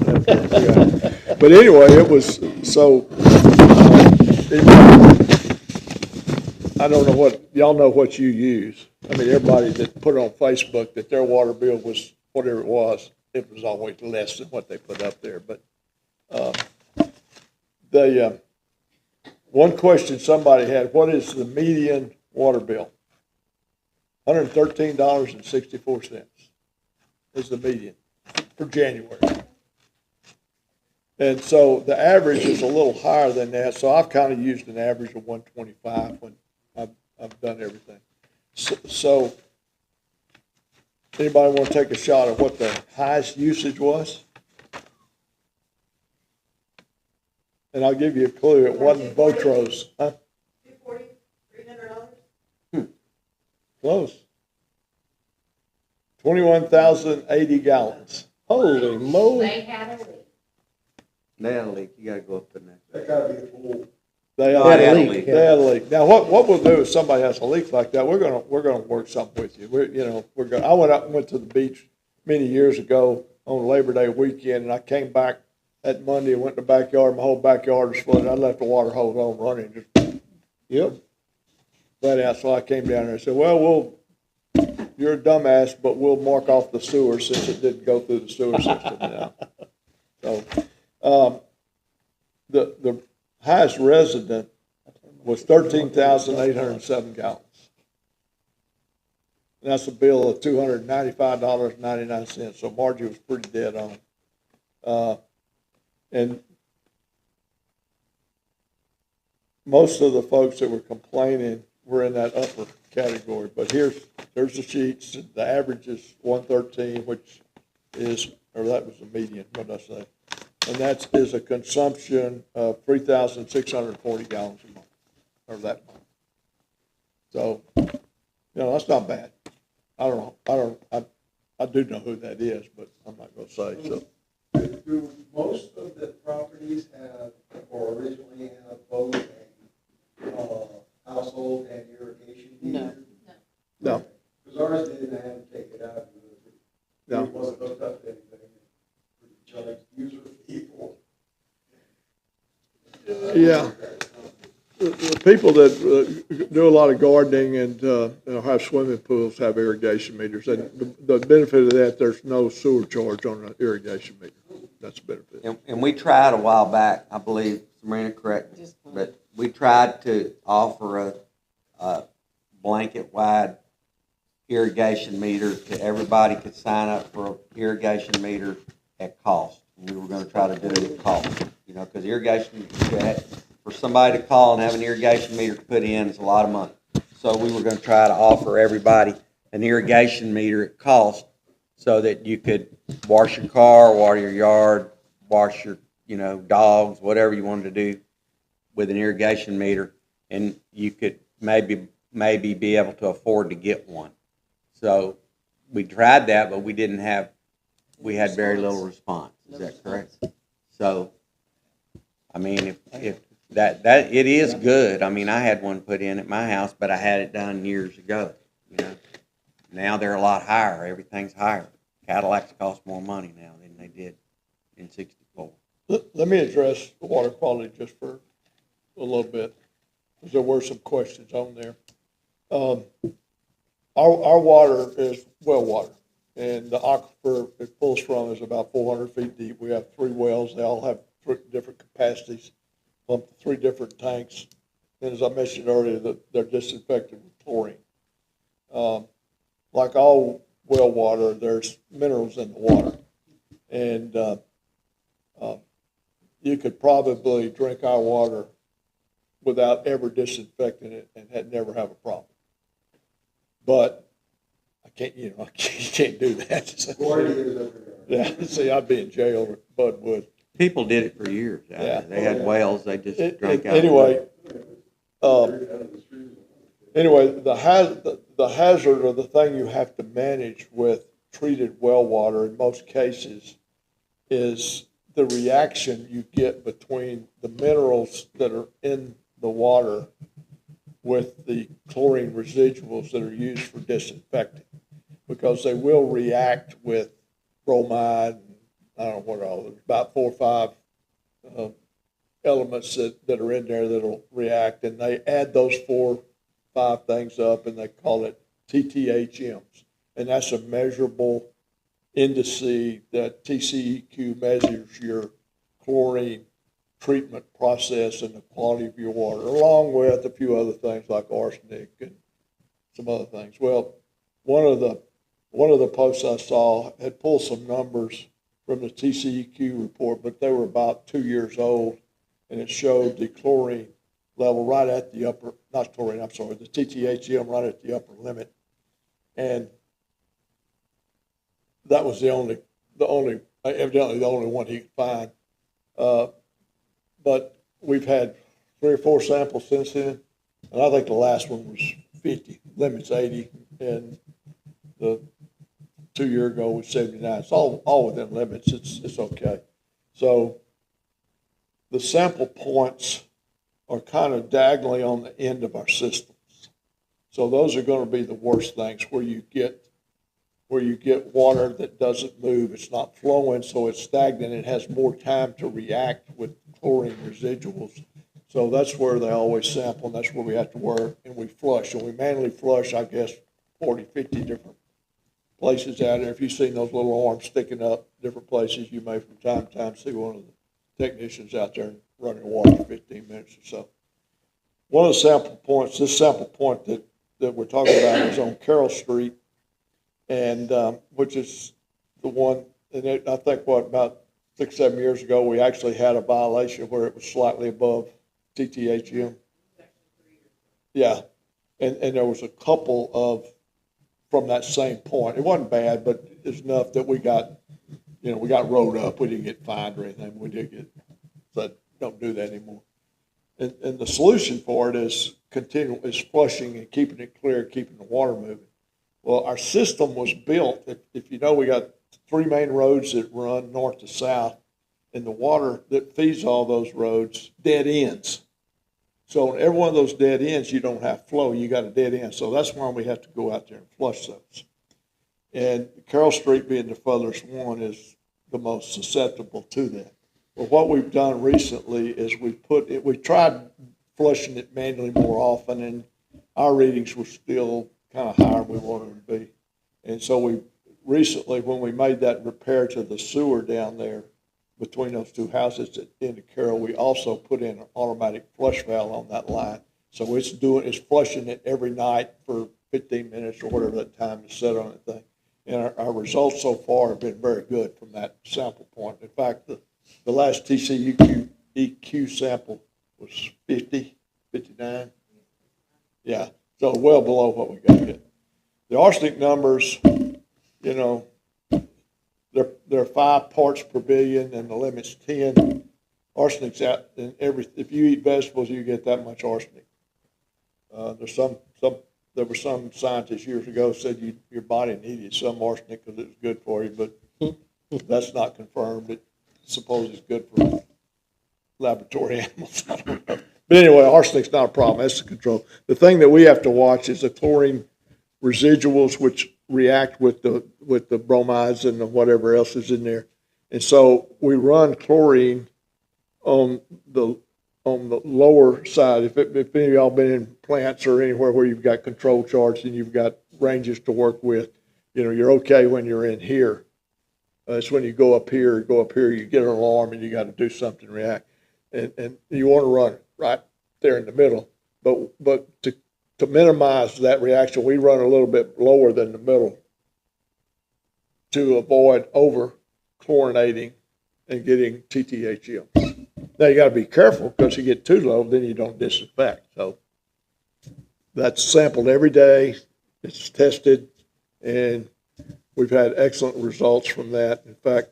But anyway, it was, so, I don't know y'all know what you use. I mean, everybody that put it on Facebook that their water bill was whatever it was always less than what they put up there. But, one question somebody had, what is the median water bill? $113.64 is the median for January. And so the average is a little higher than that, so I've kind of used an average of 125 when I've done everything. So anybody want to take a shot at what the highest usage was? And I'll give you a clue, it wasn't Botros, huh? $240, $300? Close. 21,080 gallons. Holy moly. They had a leak. They had a leak, you gotta go up in there. That gotta be a pool. They No, are. they had a leak, leak. yeah. They had a leak. Now, what we'll do if somebody has a leak like that, we're gonna work something with you. I went out and went to the beach many years ago on Labor Day weekend, and I came back that Monday and went in the backyard. My whole backyard was flooded. I left the water hose on running, just flat out. So I came down there and said, "Well, you're a dumbass, but we'll mark off the sewer since it didn't go through the sewer system now." So, the highest resident was 13,807 gallons. And that's a bill of $295.99, so Margie was pretty dead on. And most of the folks that were complaining were in that upper category, but there's the sheets, the average is 113, which is, or that was the median, what did I say? And that is a consumption of 3,640 gallons a month, or that month. So, that's not bad. I do know who that is, but I'm not gonna say, so. Do most of the properties have, or originally have both a household and irrigation meter? No. Because ours didn't have to take it out because No. it wasn't hooked up to anything. We charged user fee for it. Yeah. The people that do a lot of gardening and have swimming pools have irrigation meters. And the benefit of that, there's no sewer charge on an irrigation meter. That's a benefit. And we tried a while back, I believe, Sabrina, correct, but we tried to offer a blanket-wide irrigation meter to everybody could sign up for an irrigation meter at cost. And we were gonna try to do it at cost, because irrigation, for somebody to call and have an irrigation meter to put in is a lot of money. So we were gonna try to offer everybody an irrigation meter at cost so that you could wash your car, water your yard, wash your, dogs, whatever you wanted to do with an irrigation meter, and you could maybe be able to afford to get one. So we tried that, but we had very little response. Is that correct? So, I mean, if that it is good. I mean, I had one put in at my house, but I had it done years ago. Now they're a lot higher. Everything's higher. Cadillacs cost more money now than they did in '64. Let me address the water quality just for a little bit, because there were some questions on there. Our water is well water, and the aquifer it pulls from is about 400 feet deep. We have 3 wells. They all have different capacities, pumped to 3 different tanks. And as I mentioned earlier, they're disinfected with chlorine. Like all well water, there's minerals in the water. And you could probably drink our water without ever disinfecting it and never have a problem. But I can't, you can't do that. 40 years over there. Yeah, see, I'd be in jail with Bud Wood. People did it for years. out Yeah. there. They had wells, they just drank out. Anyway, the hazard or the thing you have to manage with treated well water in most cases is the reaction you get between the minerals that are in the water with the chlorine residuals that are used for disinfecting, because they will react with bromide, and I don't know what all, there's about 4 or 5 elements that are in there that'll react, and they add those 4 or 5 things up, and they call it TTHMs, and that's a measurable indice that TCEQ measures your chlorine treatment process and the quality of your water, along with a few other things like arsenic and some other things. Well, one of the posts I saw had pulled some numbers from the TCEQ report, but they were about 2 years old, and it showed the chlorine level right at the upper, not chlorine, I'm sorry, the TTHM right at the upper limit. And that was evidently the only one he could find. But we've had 3 or 4 samples since then, and I think the last one was 50, limit's 80, and the 2 year ago was 79. It's all within limits. It's okay. So the sample points are kind of diagonally on the end of our systems. So those are going to be the worst things, where you get water that doesn't move. It's not flowing, so it's stagnant. It has more time to react with chlorine residuals. So that's where they always sample, and that's where we have to work, and we flush. And we manually flush, I guess, 40, 50 different places out there. If you've seen those little arms sticking up different places, you may from time to time see one of the technicians out there running water for 15 minutes or so. One of the sample points, this sample point that we're talking about is on Carroll Street, and which is the one, and I think about 6, 7 years ago, we actually had a violation where it was slightly above TTHM. Yeah, and there was a couple of, from that same point. It wasn't bad, but it's enough that we got rolled up. We didn't get fined or anything. We did get, so don't do that anymore. And the solution for it is flushing and keeping it clear, keeping the water moving. Well, our system was built, if you know, we got 3 main roads that run north to south, and the water that feeds all those roads dead ends. So on every one of those dead ends, you don't have flow, you got a dead end. So that's why we have to go out there and flush those. And Carroll Street being the furthest one is the most susceptible to that. But what we've done recently is we tried flushing it manually more often, and our readings were still kind of higher than we wanted them to be. And so we recently, when we made that repair to the sewer down there between those 2 houses at the end of Carroll, we also put in an automatic flush valve on that line. So it's flushing it every night for 15 minutes or whatever that time is set on the thing. And our results so far have been very good from that sample point. In fact, the last TCEQ sample was 50, 59. Yeah, so well below what we got hit. The arsenic numbers, they're 5 parts per billion, and the limit's 10. Arsenic's out in if you eat vegetables, you get that much arsenic. There were some scientists years ago said your body needed some arsenic because it was good for you, but that's not confirmed. It supposedly is good for laboratory animals. I don't know. But anyway, arsenic's not a problem. That's the control. The thing that we have to watch is the chlorine residuals, which react with the bromides and whatever else is in there. And so we run chlorine on the, on the lower side, if any of y'all been in plants or anywhere where you've got control charts and you've got ranges to work with, you know, you're okay when you're in here. It's when you go up here, you get an alarm and you got to do something, react. And you want to run right there in the middle. But to minimize that reaction, we run a little bit lower than the middle to avoid over chlorinating and getting TTHM. Now you got to be careful because you get too low, then you don't disinfect. So that's sampled every day. It's tested, and we've had excellent results from that. In fact,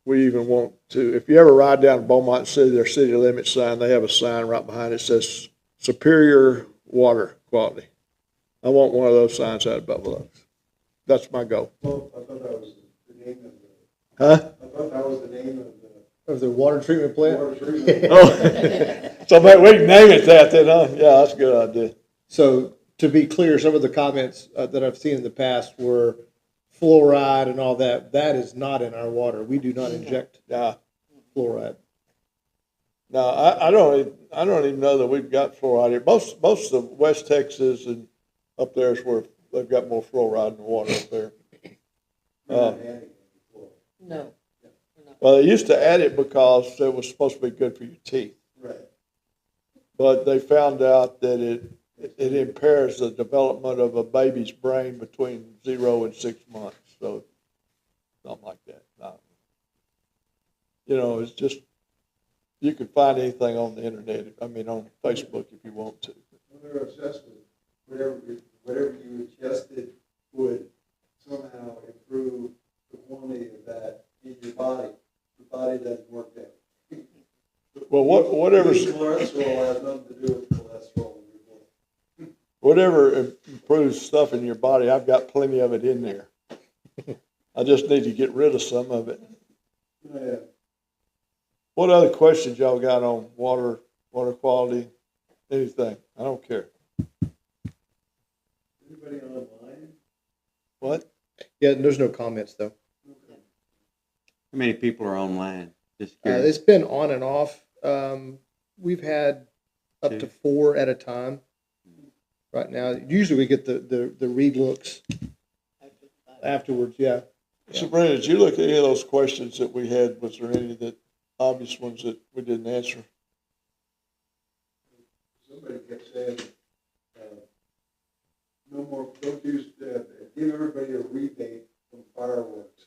we even want to, if you ever ride down to Beaumont City, their city limit sign, they have a sign right behind it that says superior water quality. I want one of those signs out of Buffalo Oaks. That's my goal. Well, I thought that was the name of the, Huh? I thought that was the name of Of the water treatment the plant? water treatment. Oh, so maybe we can name it that then, huh? Yeah, that's a good idea. So to be clear, some of the comments that I've seen in the past were fluoride and all that. That is not in our water. We do not inject Yeah. fluoride. No, I don't even know that we've got fluoride here. Most of West Texas and up there is where they've got more fluoride in the water up there. No. Well, they used to add it because it was supposed to be good for your teeth. Right. But they found out that it impairs the development of a baby's brain between 0 and 6 months. So something like that. No. You know, it's just, you can find anything on the internet. I mean, on Facebook if you want to. When they're obsessed with whatever you ingested would somehow improve the quantity of that in your body. The body doesn't work that way. Well, whatever. Eating cholesterol has nothing to do with cholesterol in your blood. Whatever improves stuff in your body, I've got plenty of it in there. I just need to get rid of some of it. Yeah. What other questions y'all got on water quality, anything? I don't care. Anybody online? What? Yeah, there's no comments though. How many people are online? Just curious. It's been on and off. We've had up to 4 at a time right now. Usually we get the read looks afterwards, yeah. Sabrina, did you look at any of those questions that we had? Was there any that obvious ones that we didn't answer? Somebody kept saying, no more, don't use, give everybody a rebate from fireworks.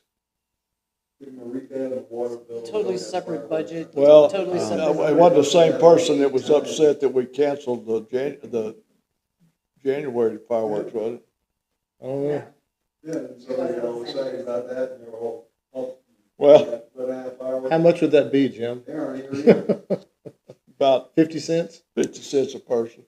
Give them a rebate on water bill. Totally separate budget. Well, Totally separate. it wasn't the same person that was upset that we canceled the January fireworks, was it? I don't know. Yeah, and somebody was saying about that, and they were all, Well, but I have fireworks. How much would that be, Jim? They aren't even real. about 50 cents? 50 cents a person.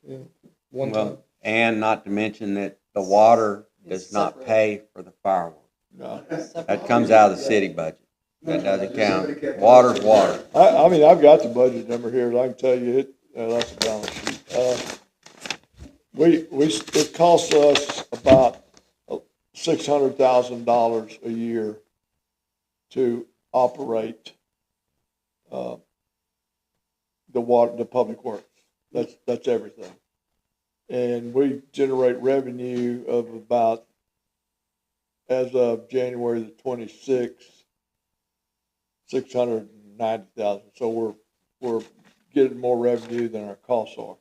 One time? Well, and not to mention that the water does It's not separate. pay for the fireworks. No. That comes out of the city budget. That doesn't count. Water's water. I mean, I've got the budget number here, I can tell you it, that's a balance sheet. It costs us about $600,000 a year to operate, the public works. That's everything. And we generate revenue of about, as of January the 26th, 690,000. So we're getting more revenue than our costs are.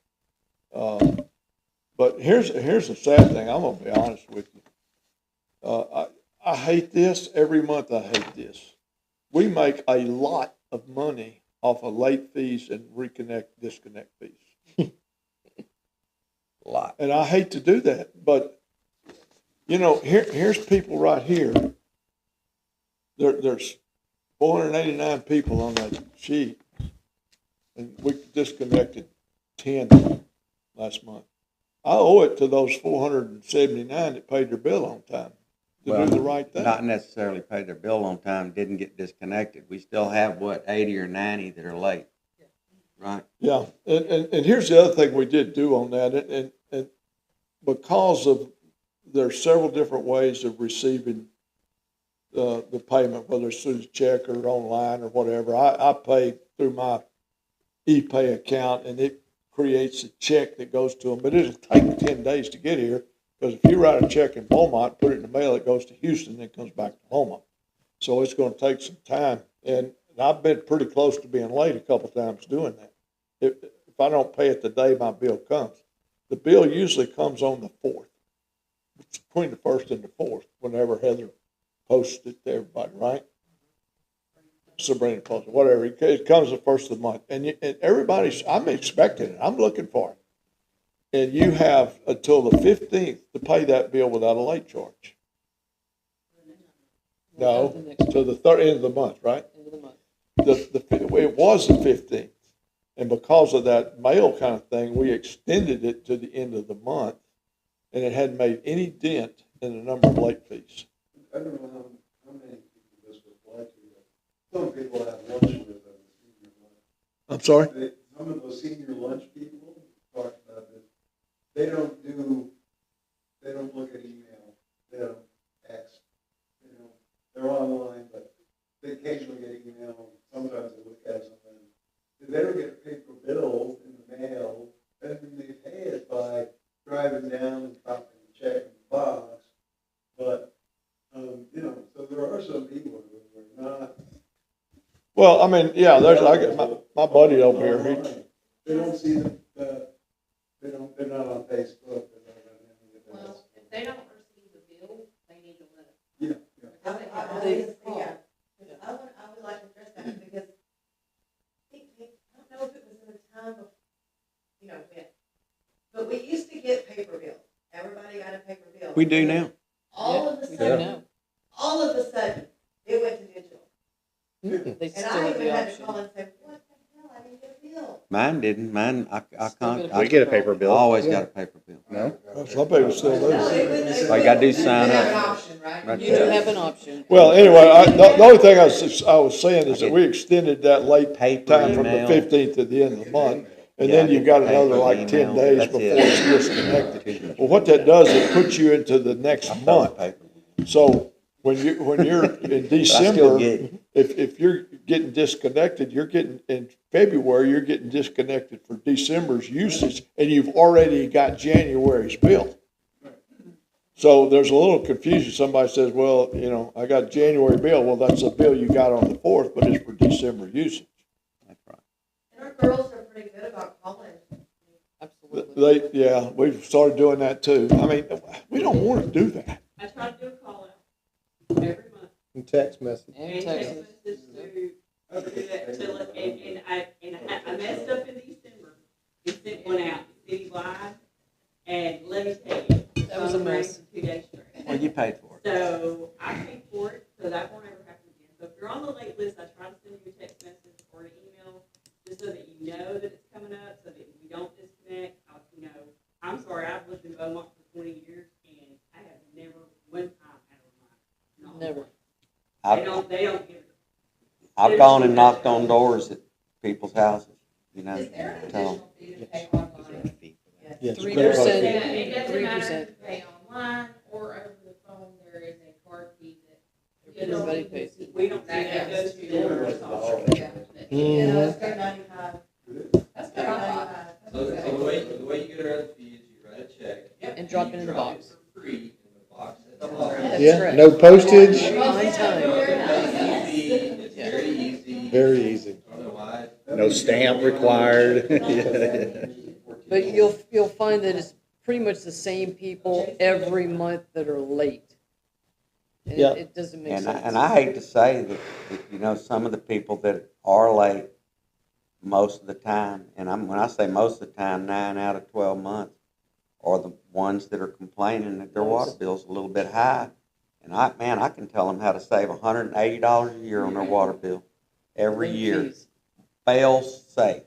But here's the sad thing. I'm gonna be honest with you. I hate this. Every month I hate this. We make a lot of money off of late fees and disconnect fees. A lot. And I hate to do that, but you know, here's people right here. There's 489 people on that sheet, and we disconnected 10 last month. I owe it to those 479 that paid their bill on time to do the right thing. Not necessarily paid their bill on time, didn't get disconnected. We still have, 80 or 90 that are late. Right? Yeah, and here's the other thing we did do on that, and because of, there's several different ways of receiving the payment, whether it's through the check or online or whatever. I pay through my e-pay account, and it creates a check that goes to them, but it'll take 10 days to get here, because if you write a check in Beaumont, put it in the mail, it goes to Houston, then it comes back to Beaumont. So it's gonna take some time, and I've been pretty close to being late a couple times doing that. If I don't pay it the day my bill comes, the bill usually comes on the 4th. It's between the 1st and the 4th, whenever Heather posts it to everybody, right? Sabrina posts it, whatever, it comes the 1st of the month, and everybody's, I'm expecting it, I'm looking for it. And you have until the 15th to pay that bill without a late charge. No, to the end of the month, right? End of the month. It was the 15th, and because of that mail kind of thing, we extended it to the end of the month, and it hadn't made any dent in the number of late fees. I don't know how many people this would apply to, but some people have lunch with them, senior lunch. I'm sorry? Some of those senior lunch people talk about this, they don't look at email, they don't text, they're online, but they occasionally get email, sometimes they look at something. If they don't get a paper bill in the mail, then they pay it by driving down and dropping the check in the box. But, so there are some people who are not. Well, I mean, yeah, I got my buddy over here, They don't see they're not on Facebook. Well, if they don't receive the bill, they need to let us. Yeah. I would like to address that, because I don't know if it was in the time of, when, but we used to get paper bills. Everybody got a paper bill. We do now. All of a We do sudden, now. it went to digital. They And still I have even the had to option. call and say, what the hell, I didn't get a bill. Mine didn't. Mine, We get a paper I bill. always got a paper bill. No? Some people still do. No, it wouldn't. All you gotta do is sign Have an up. option, right? Right You there. do have an option. Well, anyway, the only thing I was saying is that we extended that late Paper, time from the email. 15th to the end of the month. And Yeah, then you've got another paper, like 10 email, days that's before it. it's disconnected. Well, what that does, it puts you into the next month. So when you're in December, get if you're getting disconnected, you're getting, in February, you're getting disconnected for December's usage, and you've already got January's bill. So there's a little confusion. Somebody says, well, I got January bill. Well, that's a bill you got on the 4th, but it's for December usage. That's right. And our girls are pretty good about calling. Absolutely. We've started doing that too. I mean, we don't want to do that. I try to do a call out every month. And text message. And And Texas. text messages to do that, and I messed up in December, and sent one out citywide, and let me tell you. That was a mess. 2 days straight. Well, you paid for it. So I paid for it, so that won't ever happen again. So if you're on the late list, I try to send you a text message or an email, just so that you know that it's coming up, so that we don't disconnect. I'm sorry, I've lived in Beaumont for 20 years, and I have never one time had a reminder. Not Never. one. They don't give it. I've gone and knocked on doors at people's houses, Is there an tell them. additional fee to pay online? Yes. 3%. It doesn't matter 3%. if you pay online or over the phone, there is a card fee that. Everybody pays it. We don't see that goes to them. Yeah. It's $3.95. That's good, I thought. So the way you get around the fee is you write a check. And drop it in the drop box. For free in the box at the bottom. That's Yeah, correct. no postage, On time. Easy, it's Yeah. very easy. very easy. Otherwise. No stamp required. But you'll find that it's pretty much the same people every month that are late. And Yeah. it doesn't make And sense. I hate to say that, some of the people that are late most of the time, and when I say most of the time, 9 out of 12 months, are the ones that are complaining that their water bill's a little bit high. And I can tell them how to save $180 a year on their water bill every Them year. fees. Fail safe.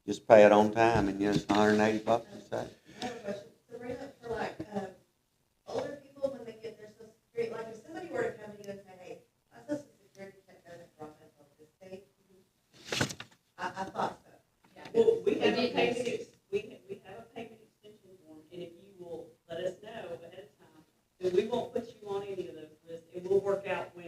Just pay it on time, and it's $180 you save. I have a question. Sabrina, for older people, when they get their social security, like if somebody were to come to you and say, hey, my social security check doesn't drop until this date, I thought so. Well, we have We a did payment, this. we have a payment extension form, and if you will let us know ahead of time, then we won't put you on any of those lists, and we'll work out when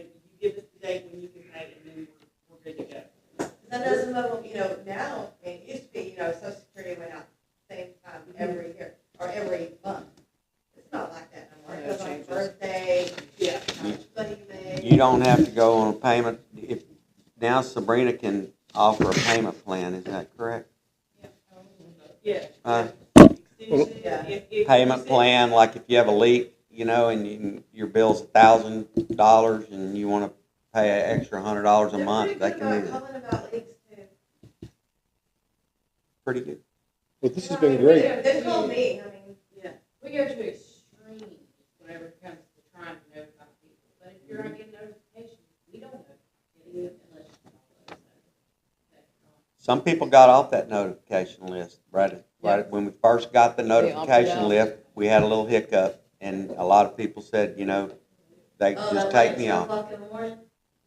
you don't have to go on a payment, if, now Sabrina can offer a payment plan, is that correct? Yeah. Uh, Extension, if Payment you plan, like if you have a leak, you know, and your bill's $1,000 and you wanna pay an extra $100 a They're month, they pretty can do good about that. calling about leaks too. Pretty good. Well, this has been great. They call me, I mean, Yeah. We go to extremes whenever it comes to trying to notify people, but if you're not getting notifications, we don't notify getting it unless you call us. Some people got off that notification list, right when we first got the notification out. list, we had a little hiccup, and a lot of people said, you know, they oh, just that take like me 2 off. o'clock in the morning.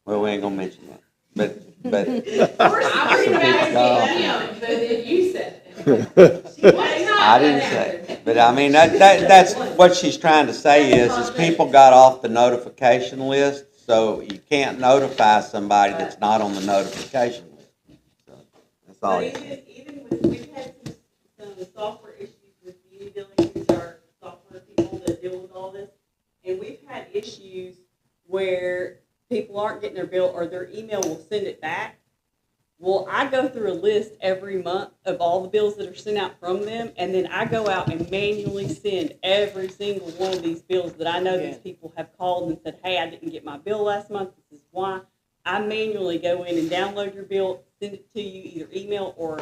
Well, we ain't gonna mention that, but, I was Some about people to got get him, but then you said it. I didn't say it. But I mean, that's what she's trying to say is people got off the notification list, so you can't notify somebody that's not on the notification list. So, that's all. But even with, we've had some software issues with Beauty Billing, who's our software people that deal with all this. And we've had issues where people aren't getting their bill or their email will send it back. Well, I go through a list every month of all the bills that are sent out from them, and then I go out and manually send every single one of these bills that I know these people have called and said, hey, I didn't get my bill last month, this is why. I manually go in and download your bill, send it to you, either email or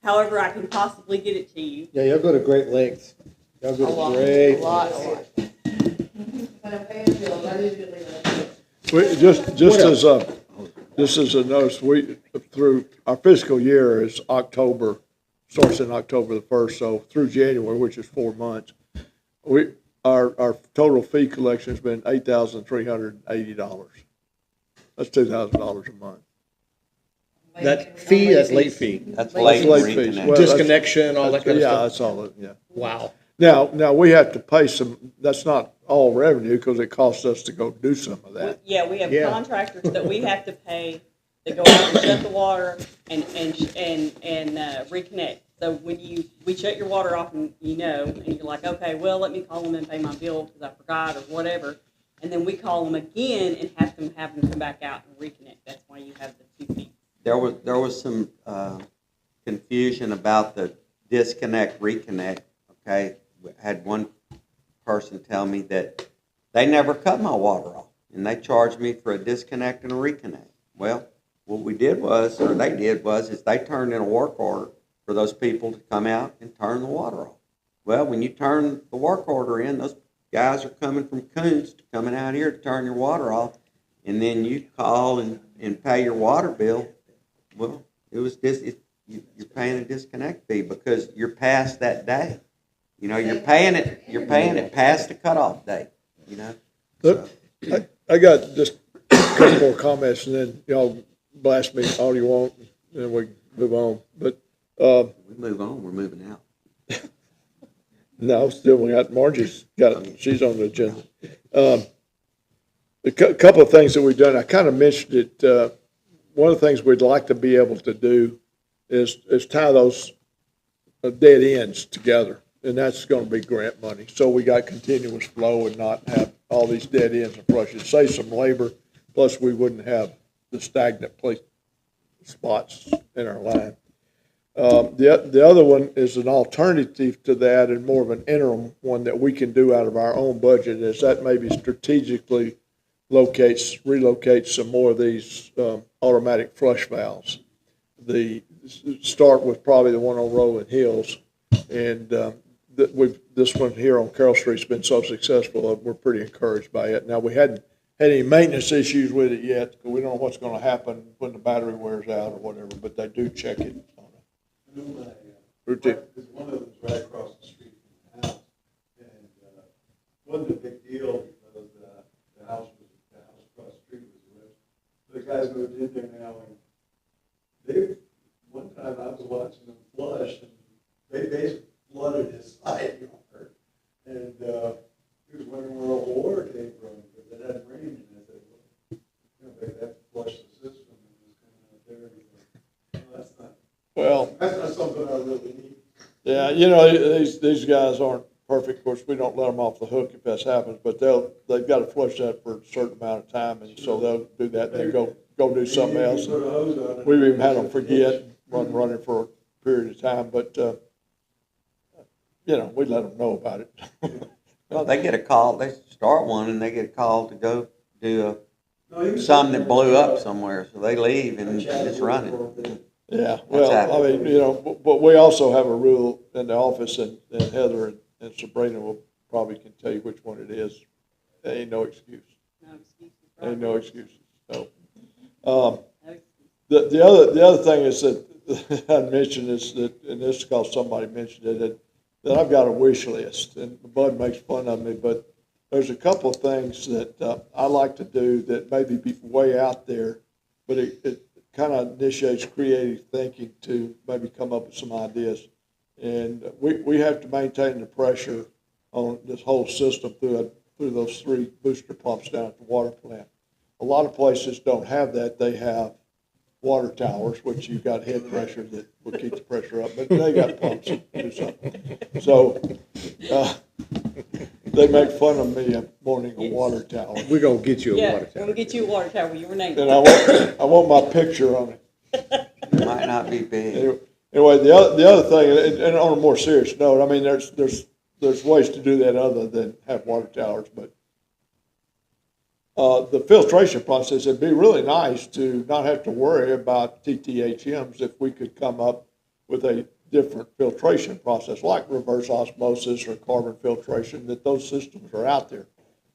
however I can possibly get it to you. Yeah, y'all go to great lengths. Y'all go to great. When I'm paying bills, I usually like. Just as a notice, we, through, our fiscal year is October, starts in October the 1st, so through January, which is 4 months. Our total fee collection has been $8,380. That's $2,000 a month. That fee, that's late fee. That's That's late late fees. reconnect. Well, that's- Disconnection, all that kind of Yeah, stuff. that's all, yeah. Wow. Now, we have to pay some, that's not all revenue, because it costs us to go do some of that. Yeah, we have Yeah. contractors that we have to pay to go out and shut the water and reconnect. So when we shut your water off and you know, and you're like, okay, well, let me call them and pay my bill because I forgot or whatever. And then we call them again and have them come back out and reconnect. That's why you have the 2 fees. There was some confusion about the disconnect, reconnect, okay? We had one person tell me that they never cut my water off, and they charged me for a disconnect and a reconnect. Well, what we did was, or they did was, is they turned in a work order for those people to come out and turn the water off. Well, when you turn the work order in, those guys are coming from Coons, coming out here to turn your water off, and then you call and pay your water bill. Well, it was you're paying a disconnect fee because you're past that day. You know, you're paying it past the cutoff date, you know? Look, I got just a couple more comments, and then y'all blast me all you want, and then we move on. But, We move on, we're moving out. no, still, we got, Margie's she's on the agenda. A couple of things that we've done, I kind of mentioned it, one of the things we'd like to be able to do is tie those dead ends together, and that's gonna be grant money. So we got continuous flow and not have all these dead ends and flushes, save some labor, plus we wouldn't have the stagnant place spots in our line. The other one is an alternative to that and more of an interim one that we can do out of our own budget, is that maybe strategically relocate some more of these automatic flush valves. Start with probably the one on Rolling Hills, and this one here on Carroll Street's been so successful, we're pretty encouraged by it. Now, we hadn't had any maintenance issues with it yet, because we don't know what's gonna happen when the battery wears out or whatever, but they do check it on I know my, routine. because one of them's right across the street from the house, and wasn't a big deal because the house across the street was rich. The guys moved in there now, and one time I was watching them flush, and they basically flooded his side yard, and he was wondering where all the water came from, because it hadn't rained, and I said, well, you know, they have to flush the system, and it was coming out there, and he said, well, Well, that's not something I really need. yeah, you know, these guys aren't perfect. Of course, we don't let them off the hook if that happens, but they've got to flush that for a certain amount of time, and so they'll do that, and then go do something else. Put a hose on it. We've even had them forget, running for a period of time, but, we let them know about it. Well, they get a call, they start one and they get a call to go do No, he was- some that blew up somewhere, so they leave and it's running. Yeah, That's well, I happened. mean, but we also have a rule in the office, and Heather and Sabrina will probably can tell you which one it is. There ain't no excuse. No excuses. Ain't no excuses, no. No excuses. The other thing is that I mentioned is that, and this is because somebody mentioned it, that I've got a wish list, and Bud makes fun of me, but there's a couple of things that I like to do that maybe be way out there, but it kind of initiates creative thinking to maybe come up with some ideas. And we have to maintain the pressure on this whole system through those 3 booster pumps down at the water plant. A lot of places don't have that. They have water towers, which you've got head pressure that will keep the pressure up, but they got pumps that do something. So, they make fun of me of wanting a water tower. We're gonna get you a Yeah, water we'll tower. get you a water tower with your name. And I want my picture on it. It might not be big. Anyway, the other thing, and on a more serious note, I mean, there's ways to do that other than have water towers, but the filtration process, it'd be really nice to not have to worry about TTHMs if we could come up with a different filtration process, like reverse osmosis or carbon filtration, that those systems are out there.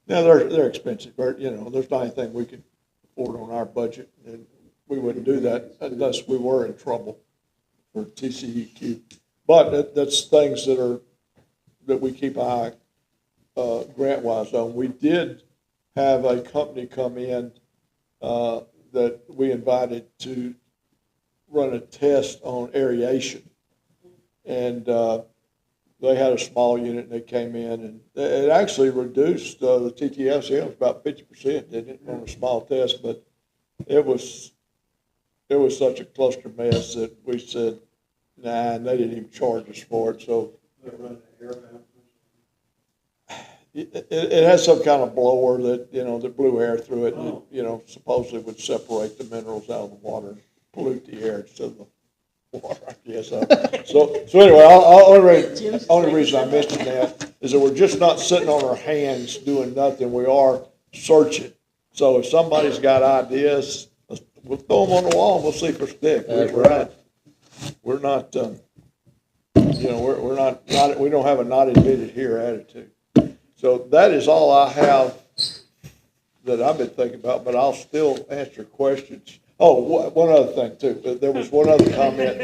Now, they're expensive, there's not anything we can afford on our budget, and we wouldn't do that unless we were in trouble for TCEQ. But that's things that we keep an eye, grant-wise on. We did have a company come in that we invited to run a test on aeration. And they had a small unit, and they came in, and it actually reduced the TTFCMs about 50%, didn't it, on a small test, but it was such a cluster mess that we said, nah, and they didn't even charge us for it, so. They're running an air pump. It has some kind of blower that, that blew air through it, and it, supposedly would separate the minerals out of the water, and pollute the air instead of the water, I guess. So anyway, only reason I mentioned that is that we're just not sitting on our hands doing nothing. We are searching. So if somebody's got ideas, we'll throw them on the wall and we'll see if they stick. That's right. We're not, we're not, we don't have a not admitted here attitude. So that is all I have that I've been thinking about, but I'll still answer questions. Oh, one other thing too. There was one other comment.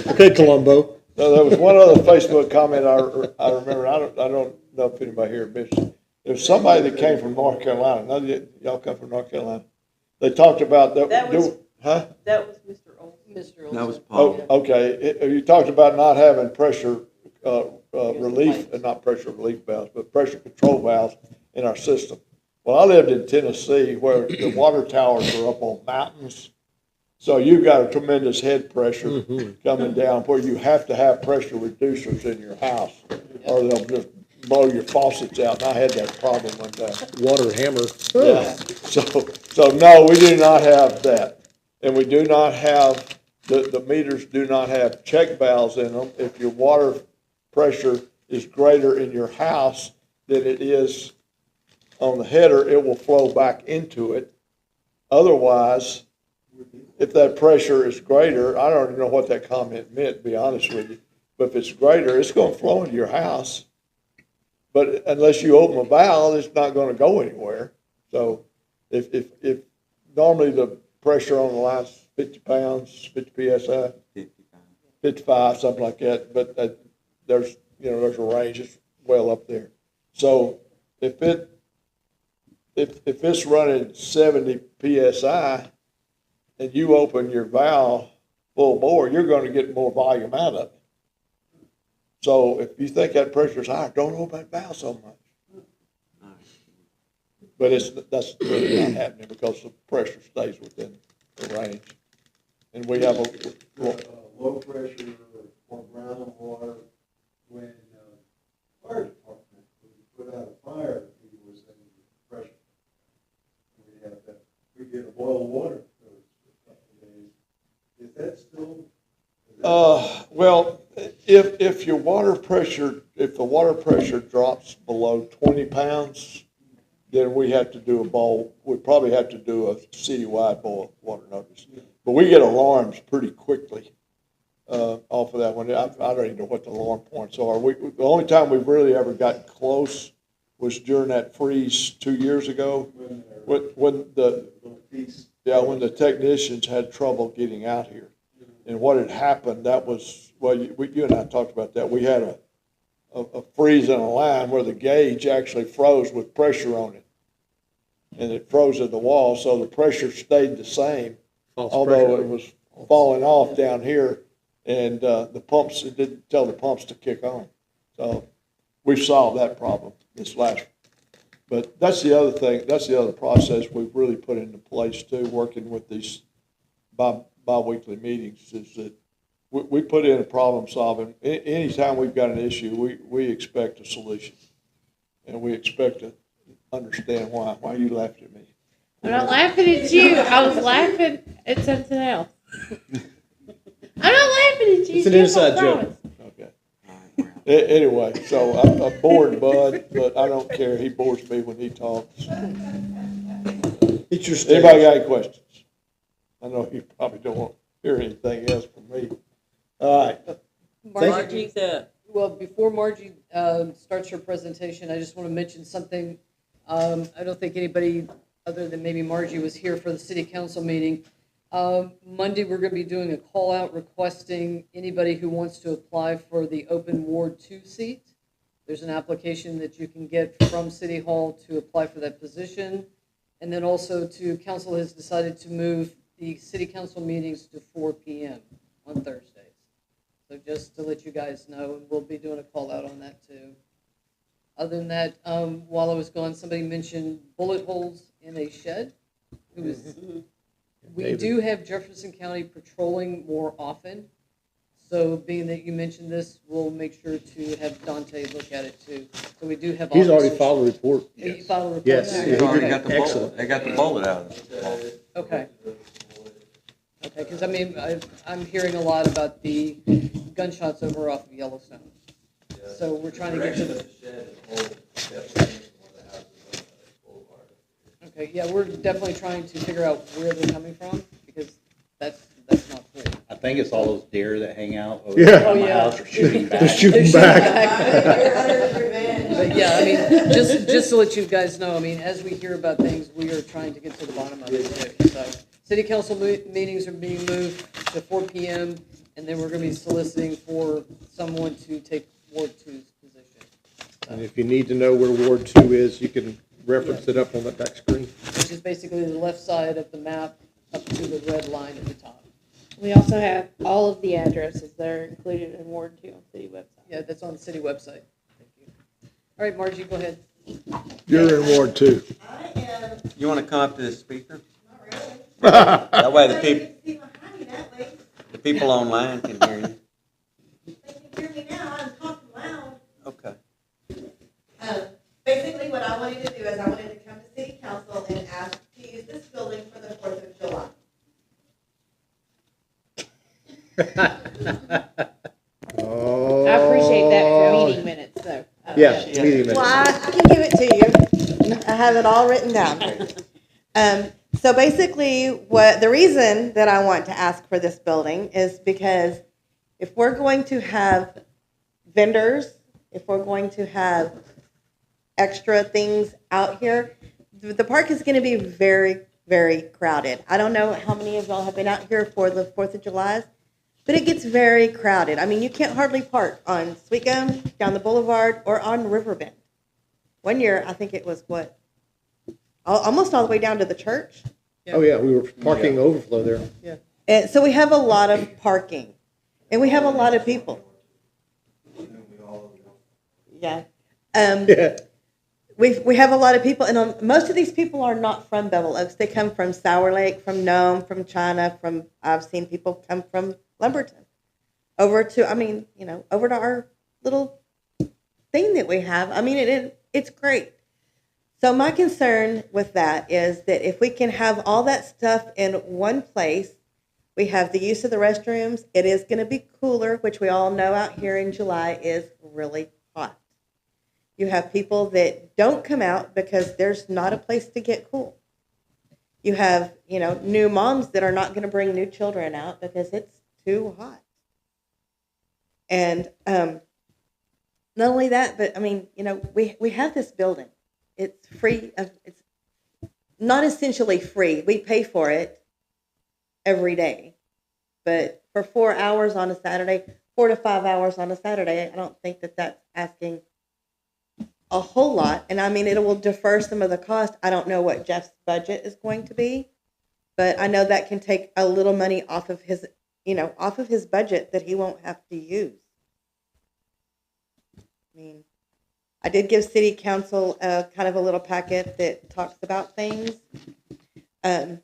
Okay, Columbo. No, there was one other Facebook comment I remember. I don't know if anybody here missed it. There's somebody that came from North Carolina. None of y'all come from North Carolina. They talked about that. That was- Huh? That was Mr. Olson. Mr. That was Olson. Paul. Oh, okay. You talked about not having pressure relief, not pressure relief valves, but pressure control valves in our system. Well, I lived in Tennessee where the water towers are up on mountains. So you've got a tremendous head pressure coming down where you have to have pressure reducers in your house or they'll just blow your faucets out. And I had that problem one day. Water hammer. Yeah. So no, we do not have that. And we do not have, the meters do not have check valves in them. If your water pressure is greater in your house than it is on the header, it will flow back into it. Otherwise, if that pressure is greater, I don't even know what that comment meant, to be honest with you, but if it's greater, it's going to flow into your house. But unless you open a valve, it's not going to go anywhere. So if normally the pressure on the line's 50 pounds, 50 PSI, 55, something like that, but there's a range, it's well up there. So if it's running 70 PSI and you open your valve full bore, you're going to get more volume out of it. So if you think that pressure is high, don't open that valve so much. But that's really not happening because the pressure stays within the range. And we have Low pressure or groundwater when fire department put out a fire, people were saying pressure. We get a boil of water for a couple of days. Is that still? Well, if your water pressure, if the water pressure drops below 20 pounds, then we have to do we probably have to do a citywide boil water notice. But we get alarms pretty quickly off of that one. I don't even know what the alarm points are. The only time we've really ever gotten close was during that freeze 2 years ago, when the technicians had trouble getting out here. And what had happened, that was, well, you and I talked about that. We had a freeze in a line where the gauge actually froze with pressure on it. And it froze at the wall, so the pressure stayed the same, although it was falling off down here. And it didn't tell the pumps to kick on. So we've solved that problem this last. But that's the other thing, that's the other process we've really put into place too, working with these bi-weekly meetings, is that we put in a problem solving. Anytime we've got an issue, we expect a solution. And we expect to understand why. Why are you laughing at me? I'm not laughing at you. I was laughing at something else. I'm not laughing at you. It's an Jim, I inside joke. promise. Okay. Anyway, so I'm bored Bud, but I don't care. He bores me when he talks. It's your stage. Anybody got any questions? I know you probably don't want to hear anything else from me. All right. Margie's up. Well, before Margie starts her presentation, I just want to mention something. I don't think anybody other than maybe Margie was here for the city council meeting. Monday, we're going to be doing a call out requesting anybody who wants to apply for the open Ward 2 seat. There's an application that you can get from City Hall to apply for that position. And then also council has decided to move the city council meetings to 4 p.m. on Thursdays. So just to let you guys know, and we'll be doing a call out on that too. Other than that, while I was gone, somebody mentioned bullet holes in a shed. We do have Jefferson County patrolling more often. So being that you mentioned this, we'll make sure to have Dante look at it too. So we do have. He's already officers. filed a report. You filed a report? Yes. too? Yeah, he They already Okay. got the Excellent. bullet, they got the bullet out of it. Okay. Okay, because I mean, I'm hearing a lot about the gunshots over off of Yellowstone. So we're trying to get to the. Okay, yeah, we're definitely trying to figure out where they're coming from, because that's not cool. I think it's all those deer that hang out over Yeah. by Oh, my yeah. house are shooting They're back. shooting back. But yeah, I mean, just to let you guys know, I mean, as we hear about things, we are trying to get to the bottom of it too. So, city council meetings are being moved to 4 p.m., and then we're gonna be soliciting for someone to take Ward 2's position. And if you need to know where Ward 2 is, you can reference it up on that back screen. Which is basically the left side of the map up to the red line at the top. We also have all of the addresses that are included in Ward 2 on city website. Yeah, that's on the city website. Thank you. All right, Margie, go ahead. You're in Ward 2. I am, You want to come up to the speaker? not really. That way the people, See behind you that way. the people online can hear you. They can hear me now, I'm talking loud. Okay. Basically, what I wanted to do is I wanted to come to city council and ask to use this building for the 4th of July. Oh. I appreciate that for meeting minutes, though. Yeah, meeting Well, minutes. I can give it to you. I have it all written down. So basically, the reason that I want to ask for this building is because if we're going to have vendors, if we're going to have extra things out here, the park is going to be very, very crowded. I don't know how many of y'all have been out here for the 4th of July, but it gets very crowded. I mean, you can't hardly park on Sweet Gum, down the boulevard, or on Riverbend. One year, I think it was almost all the way down to the church. Oh, yeah, we were parking overflow there. And so we have a lot of parking, and we have a lot of people. Yeah. Yeah. We have a lot of people, and most of these people are not from Bevel Oaks. They come from Sour Lake, from Nome, from China, I've seen people come from Lumberton over to our little thing that we have. I mean, it's great. So my concern with that is that if we can have all that stuff in one place, we have the use of the restrooms. It is going to be cooler, which we all know out here in July is really hot. You have people that don't come out because there's not a place to get cool. You have, new moms that are not going to bring new children out because it's too hot. And not only that, but I mean, we have this building. It's free. It's not essentially free. We pay for it every day. But for 4 hours on a Saturday, 4 to 5 hours on a Saturday, I don't think that that's asking a whole lot. And I mean, it will defer some of the cost. I don't know what Jeff's budget is going to be, but I know that can take a little money off of his, off of his budget that he won't have to use. I mean, I did give city council kind of a little packet that talks about things. Can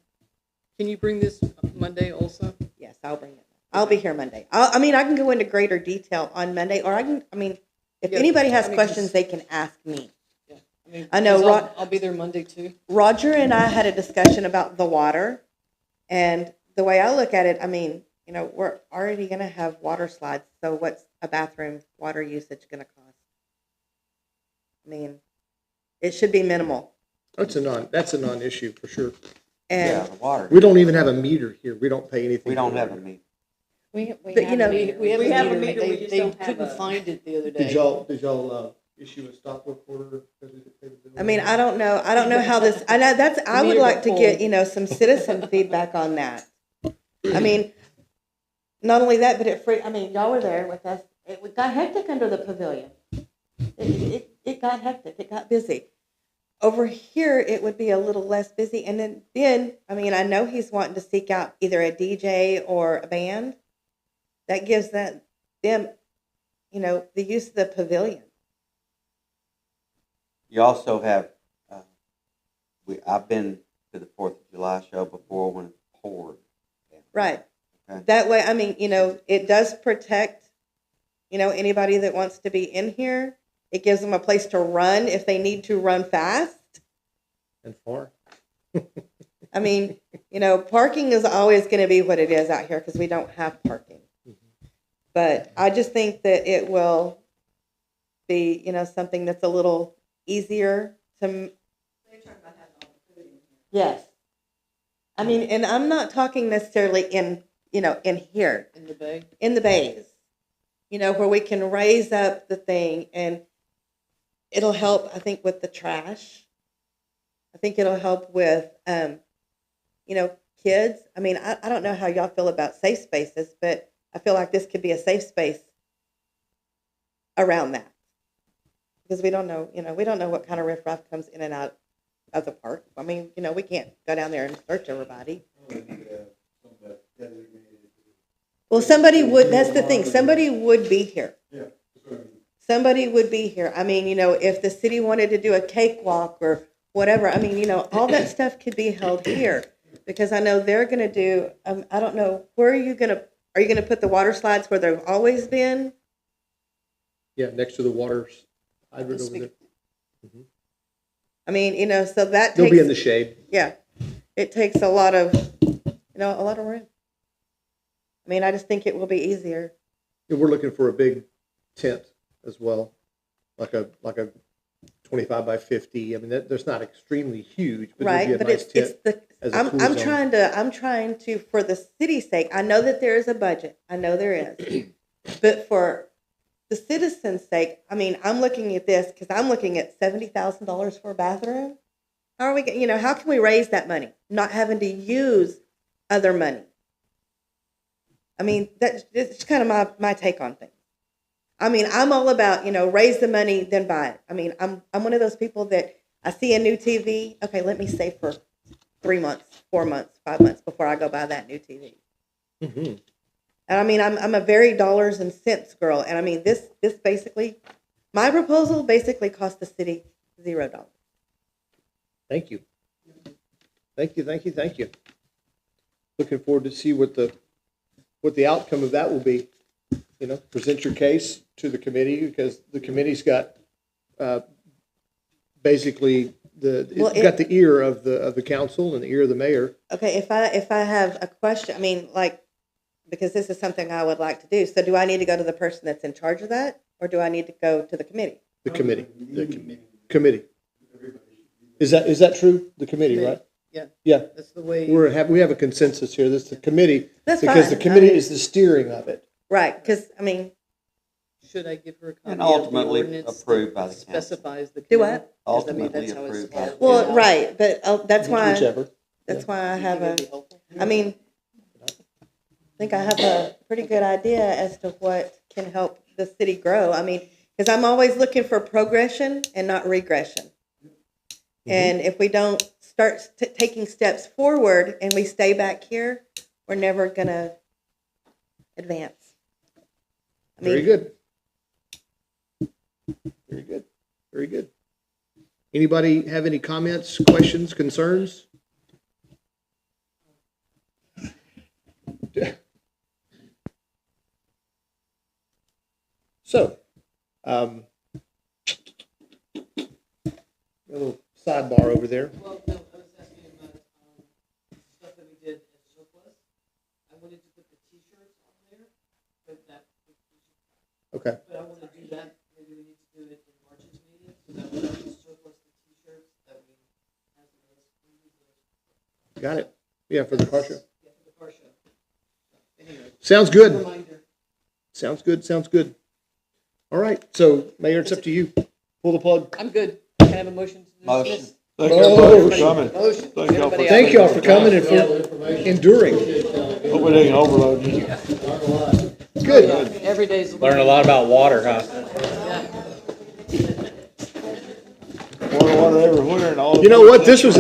you bring this Monday also? Yes, I'll bring it. I'll be here Monday. I can go into greater detail on Monday, or if Yeah, anybody has I mean, questions, they can ask me. Yeah. I mean, I know, 'cause I'll be there Monday too. Roger and I had a discussion about the water, and the way I look at it, I mean, we're already going to have water slides, so what's a bathroom water usage going to cost? I mean, it should be minimal. That's a non-issue for sure. Yeah, And the water. We don't even have a meter here. We don't pay anything. We don't for have a water. meter. We But, have a meter. We have We have a a meter, meter. we They, just they don't have couldn't a- find it the other day. Did y'all issue a stop work order? I mean, I don't know how this, I would meter like to got get, some citizen feedback on that. I mean, not only that, but y'all were there with us. It got hectic under the pavilion. It got hectic. It got busy. Over here, it would be a little less busy. And then, I know he's wanting to seek out either a DJ or a band. That gives them, the use of the pavilion. You also have, I've been to the 4th of July show before when it poured. Right. Okay. That way, it does protect, anybody that wants to be in here. It gives them a place to run if they need to run fast. And far. Parking is always going to be what it is out here because we don't have parking. But I just think that it will be, something that's a little easier to. So you're talking about having all the food in here. Yes. And I'm not talking necessarily in here, In the bay. in the bays, where we can raise up the thing and it'll help, I think, with the trash. I think it'll help with, kids. I don't know how y'all feel about safe spaces, but I feel like this could be a safe space around that. Because we don't know what kind of riffraff comes in and out of the park. We can't go down there and search everybody. Well, somebody would, that's the thing, somebody would be here. Yeah. Somebody would be here. If the city wanted to do a cakewalk or whatever, all that stuff could be held here. Because I know they're going to do, I don't know, where are you going to put the water slides where they've always been? Yeah, next to the water hydrant over there. So that They'll takes, be in the shade. yeah, it takes a lot of room. I just think it will be easier. And we're looking for a big tent as well, like a 25 by 50. That's not extremely huge, but Right, it'll be but a nice tent. as a I'm cool zone. trying to, for the city's sake, I know that there is a budget. I know there is. But for the citizens' sake, I'm looking at this because I'm looking at $70,000 for a bathroom. How are we, how can we raise that money? Not having to use other money. That's kind of my take on things. I'm all about, raise the money, then buy it. I'm one of those people that I see a new TV. Okay, let me save for 3 months, 4 months, 5 months before I go buy that new TV. Mm-hmm. And I'm a very dollars and cents girl. And this basically, my proposal basically cost the city $0. Thank you. Thank you. Looking forward to see what the outcome of that will be. Present your case to the committee because the committee's got basically Well, it's got the ear of the council and the ear of the mayor. Okay, if I have a question, I mean, like, because this is something I would like to do, so do I need to go to the person that's in charge of that, or do I need to go to the committee? The committee. Committee. Is that true? The committee, right? Yeah, Yeah. that's the way. We have a consensus here. This is the committee. That's because fine. the committee I mean- is the steering of it. Right, because, I mean, Should I give her a copy And of the ultimately ordinance approved by that the council. specifies the Do committee? what? 'Cause I mean, Ultimately that's how it's approved by the supposed to well, be. right, but that's why, Whichever. that's why I have Think it'd a, be helpful? I mean, I think I have a pretty good idea as to what can help the city grow. I mean, because I'm always looking for progression and not regression. And if we don't start taking steps forward and we stay back here, we're never gonna advance. I Very mean, good. Very good. Very good. Anybody have any comments, questions, concerns? So, a little sidebar over there. Well, no, I was asking about, stuff that we did as surplus. I wanted to put the t-shirts on there, but that, Okay. but I wanna do that, maybe we need to do it in March's meeting, so that when we surplus the t-shirts, that we have those. Got it. Yeah, for the car show. Yeah, for the car show. Anyway, Sounds good. reminder. Sounds good. Sounds good. All right. So, Mayor, it's up to you. Pull the plug. I'm good. Can I have a motion to Motion. dismiss? Thank everybody for Motion. coming. Motion. Thank y'all for- Everybody Thank out. y'all for coming and for enduring. Hope we didn't overload you. Good. Every day's. Learn a lot about water, huh? Yeah. More water everywhere and all. You know what? This was